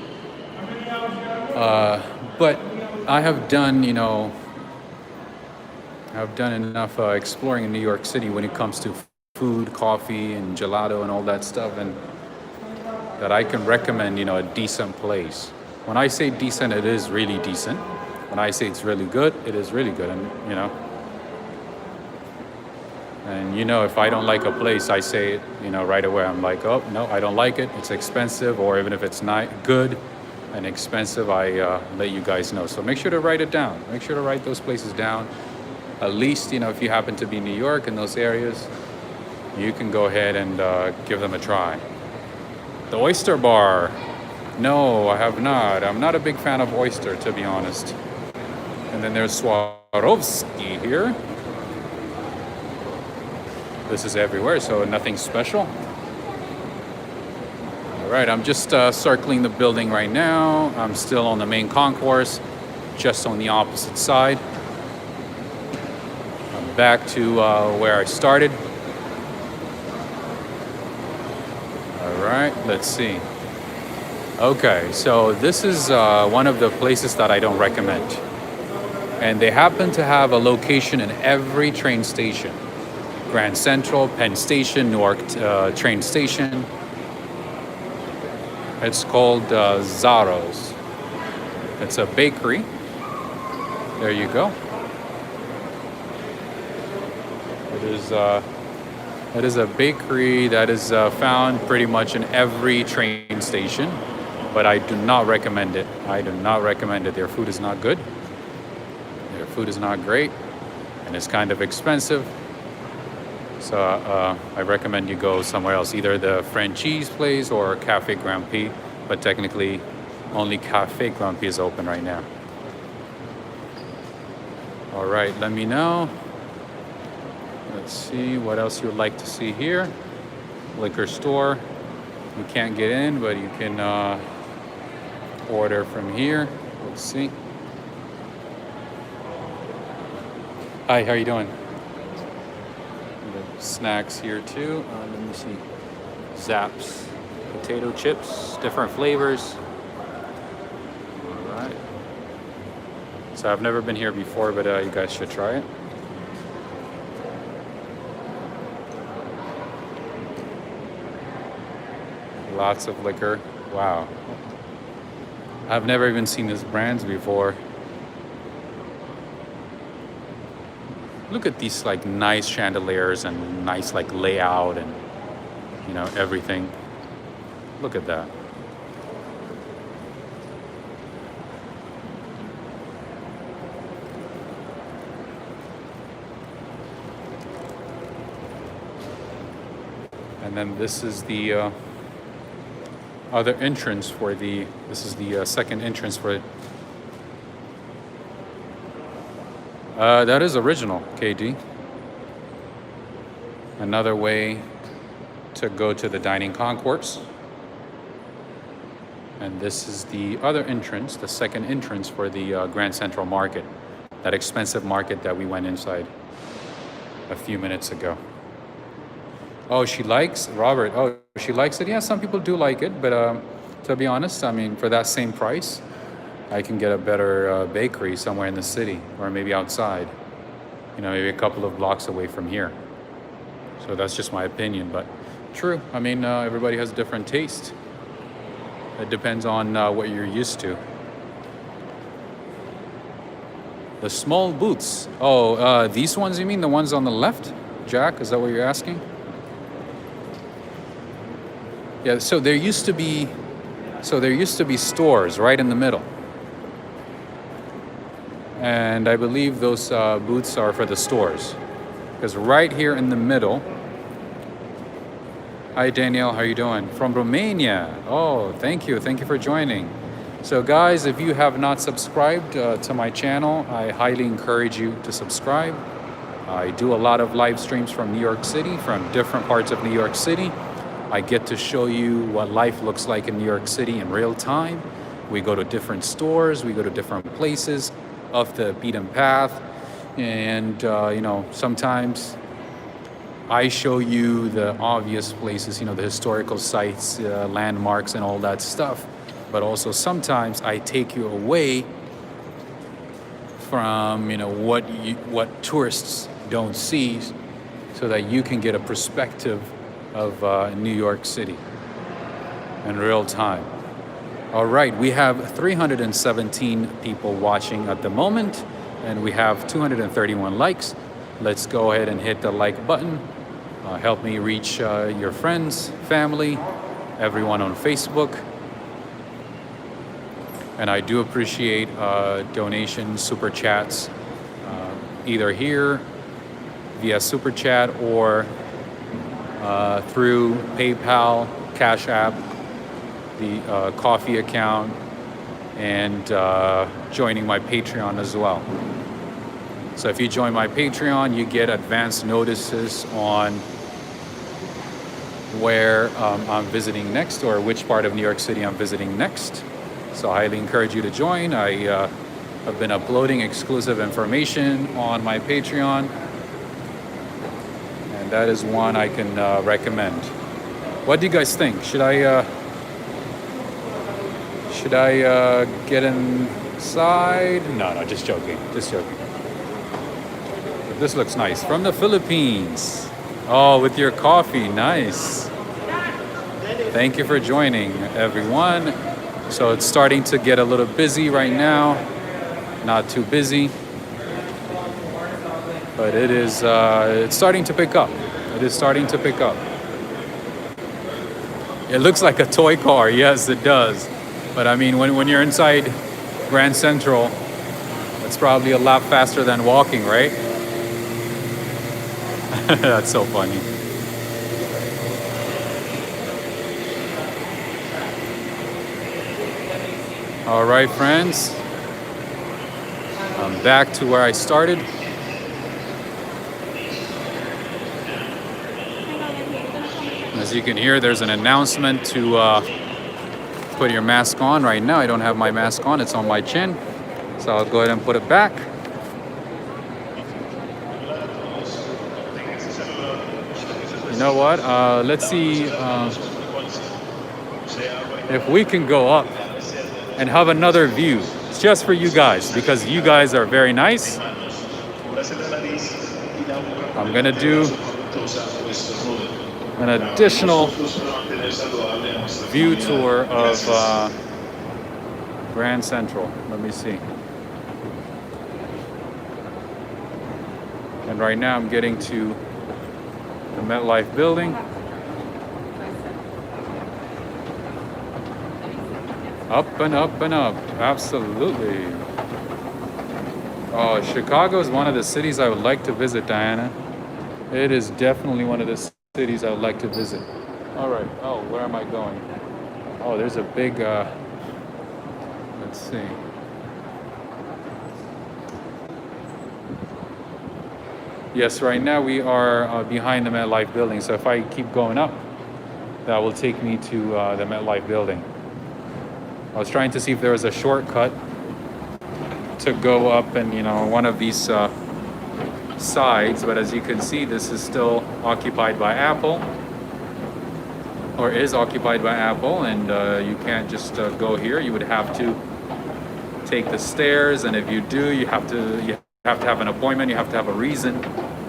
but I have done, I've done enough exploring in New York City when it comes to food, coffee, and gelato and all that stuff, and that I can recommend, a decent place. When I say decent, it is really decent. When I say it's really good, it is really good, and if I don't like a place, I say it, right away. I'm like, oh no, I don't like it. It's expensive, or even if it's not good and expensive, I let you guys know. So make sure to write it down. Make sure to write those places down. At least, if you happen to be in New York in those areas, you can go ahead and give them a try. The Oyster Bar. No, I have not. I'm not a big fan of oyster, to be honest. And then there's Swarovski here. This is everywhere, so nothing special. All right, I'm just circling the building right now. I'm still on the main concourse, just on the opposite side. I'm back to where I started. All right, let's see. Okay, so this is one of the places that I don't recommend. And they happen to have a location in every train station. Grand Central, Penn Station, Newark train station. It's called Zaro's. It's a bakery. There you go. It is a bakery that is found pretty much in every train station, but I do not recommend it. I do not recommend it. Their food is not good. Their food is not great, and it's kind of expensive. So I recommend you go somewhere else, either the Frenchie's place or Cafe Grand Prix, but technically only Cafe Grand Prix is open right now. All right, let me know. Let's see what else you would like to see here. Liquor store. You can't get in, but you can order from here. Let's see. Hi, how are you doing? The snacks here too. Let me see. Zaps, potato chips, different flavors. All right. So I've never been here before, but you guys should try it. Lots of liquor. Wow. I've never even seen these brands before. Look at these like nice chandeliers and nice like layout and you know everything. Look at that. And then this is the other entrance for the, this is the second entrance for it. That is original, KD. Another way to go to the Dining Concourse. And this is the other entrance, the second entrance for the Grand Central Market. That expensive market that we went inside a few minutes ago. Oh, she likes, Robert, oh, she likes it? Yeah, some people do like it, but to be honest, I mean, for that same price, I can get a better bakery somewhere in the city or maybe outside, you know, maybe a couple of blocks away from here. So that's just my opinion, but true. I mean, everybody has a different taste. It depends on what you're used to. The small booths. Oh, these ones, you mean the ones on the left? Jack, is that what you're asking? Yeah, so there used to be stores right in the middle. And I believe those booths are for the stores. Because right here in the middle. Hi Danielle, how are you doing? From Romania. Oh, thank you for joining. So guys, if you have not subscribed to my channel, I highly encourage you to subscribe. I do a lot of live streams from New York City, from different parts of New York City. I get to show you what life looks like in New York City in real time. We go to different stores, we go to different places off the beaten path. And, you know, sometimes I show you the obvious places, you know, the historical sites, landmarks and all that stuff. But also sometimes I take you away from, you know, what tourists don't see so that you can get a perspective of New York City in real time. All right, we have 317 people watching at the moment, and we have 231 likes. Let's go ahead and hit the like button. Help me reach your friends, family, everyone on Facebook. And I do appreciate donations, super chats, either here via super chat or through PayPal, Cash App, the coffee account, and joining my Patreon as well. So if you join my Patreon, you get advance notices on where I'm visiting next or which part of New York City I'm visiting next. So I highly encourage you to join. I have been uploading exclusive information on my Patreon, and that is one I can recommend. What do you guys think? Should I get inside? No, just joking. This looks nice. From the Philippines. Oh, with your coffee, nice. Thank you for joining, everyone. So it's starting to get a little busy right now. Not too busy, but it is. It's starting to pick up. It is starting to pick up. It looks like a toy car. Yes, it does. But I mean, when you're inside Grand Central, it's probably a lot faster than walking, right? That's so funny. All right, friends. I'm back to where I started. As you can hear, there's an announcement to put your mask on. Right now, I don't have my mask on. It's on my chin. So I'll go ahead and put it back. You know what? Let's see if we can go up and have another view. It's just for you guys because you guys are very nice. I'm gonna do an additional view tour of Grand Central. Let me see. And right now I'm getting to the MetLife building. Up and up and up, absolutely. Oh, Chicago is one of the cities I would like to visit, Diana. It is definitely one of the cities I would like to visit. All right, oh, where am I going? Oh, there's a big, let's see. Yes, right now we are behind the MetLife building. So if I keep going up, that will take me to the MetLife building. I was trying to see if there was a shortcut to go up and, you know, one of these sides, but as you can see, this is still occupied by Apple, or is occupied by Apple, and you can't just go here. You would have to take the stairs, and if you do, you have to have an appointment. You have to have a reason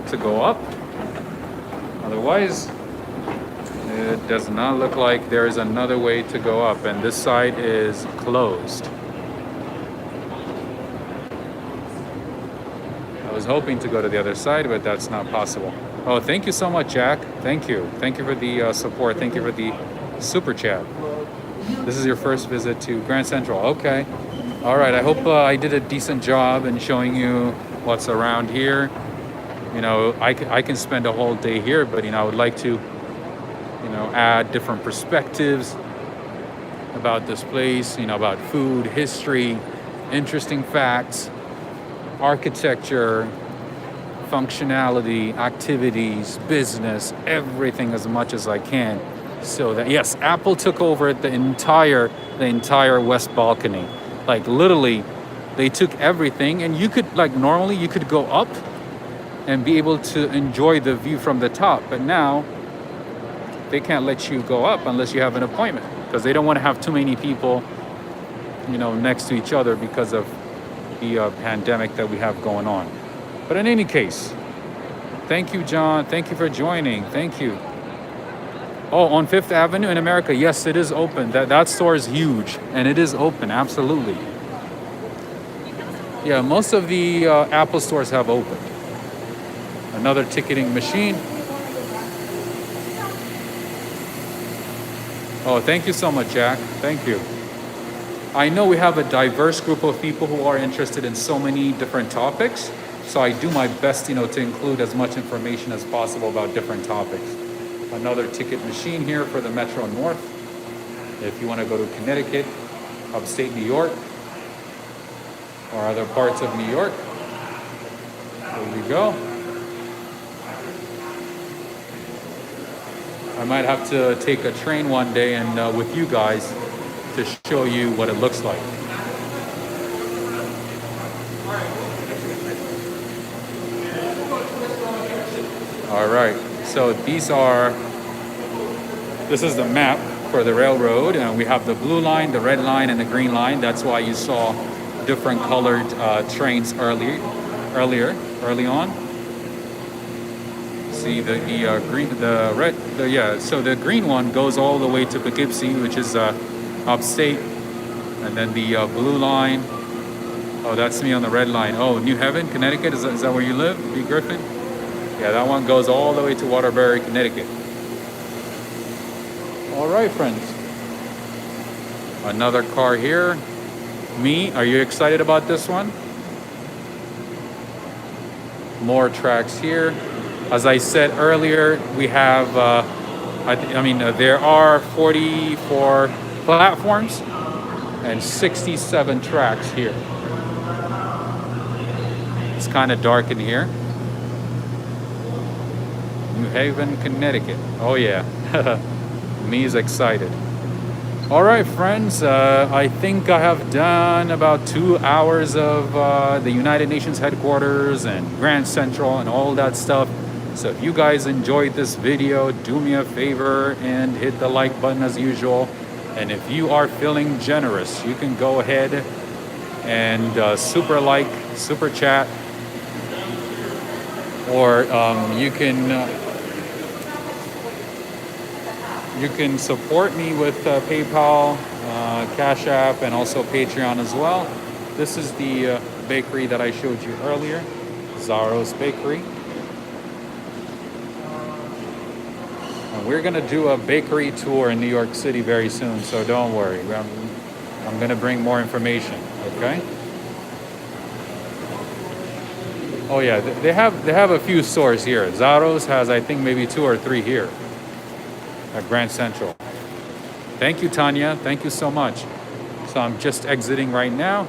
to go up. Otherwise, it does not look like there is another way to go up, and this side is closed. I was hoping to go to the other side, but that's not possible. Oh, thank you so much, Jack. Thank you. Thank you for the support. Thank you for the super chat. This is your first visit to Grand Central. Okay. All right. I hope I did a decent job in showing you what's around here. You know, I can spend a whole day here, but, you know, I would like to, you know, add different perspectives about this place, you know, about food, history, interesting facts, architecture, functionality, activities, business, everything as much as I can. So that, yes, Apple took over the entire West Balcony. Like literally, they took everything, and you could, like, normally you could go up and be able to enjoy the view from the top, but now they can't let you go up unless you have an appointment, because they don't want to have too many people, you know, next to each other because of the pandemic that we have going on. But in any case, thank you, John. Thank you for joining. Thank you. Oh, on Fifth Avenue in America, yes, it is open. That store is huge, and it is open, absolutely. Yeah, most of the Apple stores have opened. Another ticketing machine. Oh, thank you so much, Jack. Thank you. I know we have a diverse group of people who are interested in so many different topics, so I do my best, you know, to include as much information as possible about different topics. Another ticket machine here for the Metro North. If you want to go to Connecticut, upstate New York, or other parts of New York, there you go. I might have to take a train one day and with you guys to show you what it looks like. All right, so this is the map for the railroad, and we have the blue line, the red line, and the green line. That's why you saw different colored trains early on. See the green, the red, so the green one goes all the way to Poughkeepsie, which is upstate, and then the blue line. Oh, that's me on the red line. Oh, New Haven, Connecticut, is that where you live, B. Griffin? Yeah, that one goes all the way to Waterbury, Connecticut. All right, friends. Another car here. Me, are you excited about this one? More tracks here. As I said earlier, we have, there are 44 platforms and 67 tracks here. It's kind of dark in here. New Haven, Connecticut. Oh yeah, me is excited. All right, friends, I think I have done about 2 hours of the United Nations headquarters and Grand Central and all that stuff. So if you guys enjoyed this video, do me a favor and hit the like button as usual. And if you are feeling generous, you can go ahead and super like, super chat, or you can support me with PayPal, Cash App, and also Patreon as well. This is the bakery that I showed you earlier, Zaro's Bakery. And we're gonna do a bakery tour in New York City very soon, so don't worry. I'm gonna bring more information, okay? Oh yeah, they have a few stores here. Zaro's has, I think, maybe 2 or 3 here at Grand Central. Thank you, Tanya. Thank you so much. So I'm just exiting right now.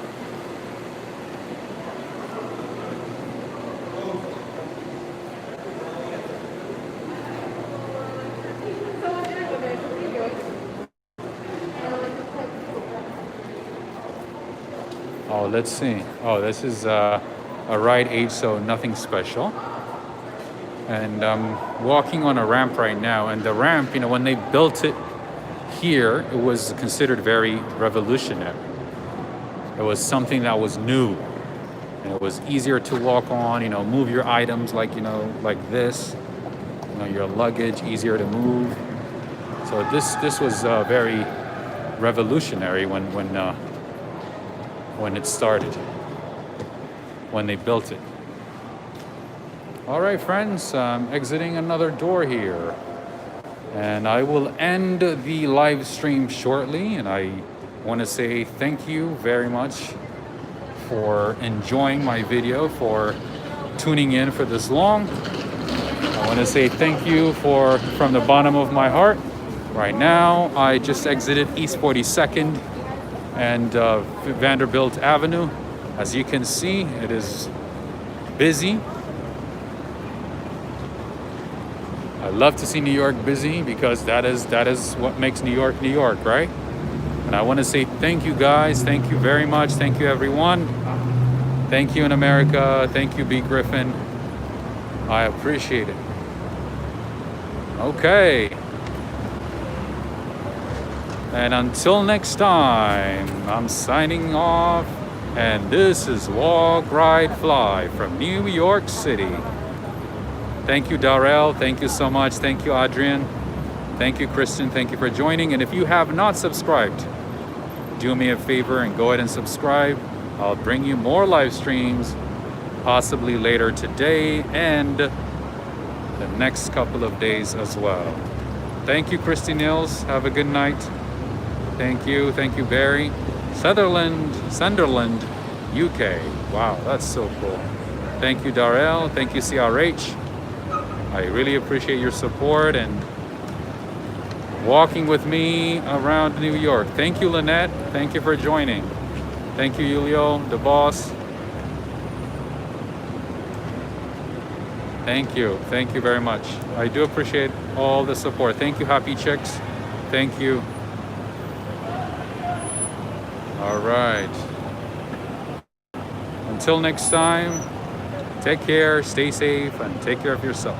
Oh, let's see. Oh, this is a Rite Aid, so nothing special. And I'm walking on a ramp right now, and the ramp, when they built it here, it was considered very revolutionary. It was something that was new, and it was easier to walk on, move your items like this, your luggage, easier to move. So this was very revolutionary when it started, when they built it. All right, friends, I'm exiting another door here. And I will end the live stream shortly. And I want to say thank you very much for enjoying my video, for tuning in for this long. I want to say thank you from the bottom of my heart. Right now, I just exited East 42nd and Vanderbilt Avenue. As you can see, it is busy. I love to see New York busy because that is what makes New York, New York, right? And I want to say thank you guys. Thank you very much. Thank you, everyone. Thank you in America. Thank you, B. Griffin. I appreciate it. Okay. And until next time, I'm signing off. And this is Walk, Ride, Fly from New York City. Thank you, Darrell. Thank you so much. Thank you, Adrian. Thank you, Kristen. Thank you for joining. And if you have not subscribed, do me a favor and go ahead and subscribe. I'll bring you more live streams, possibly later today and the next couple of days as well. Thank you, Christy Nils. Have a good night. Thank you. Thank you, Barry. Sunderland, UK. Wow, that's so cool. Thank you, Darrell. Thank you, CRH. I really appreciate your support and walking with me around New York. Thank you, Lynette. Thank you for joining. Thank you, Julio, the boss. Thank you. Thank you very much. I do appreciate all the support. Thank you, Happy Chicks. Thank you. All right. Until next time, take care, stay safe, and take care of yourself.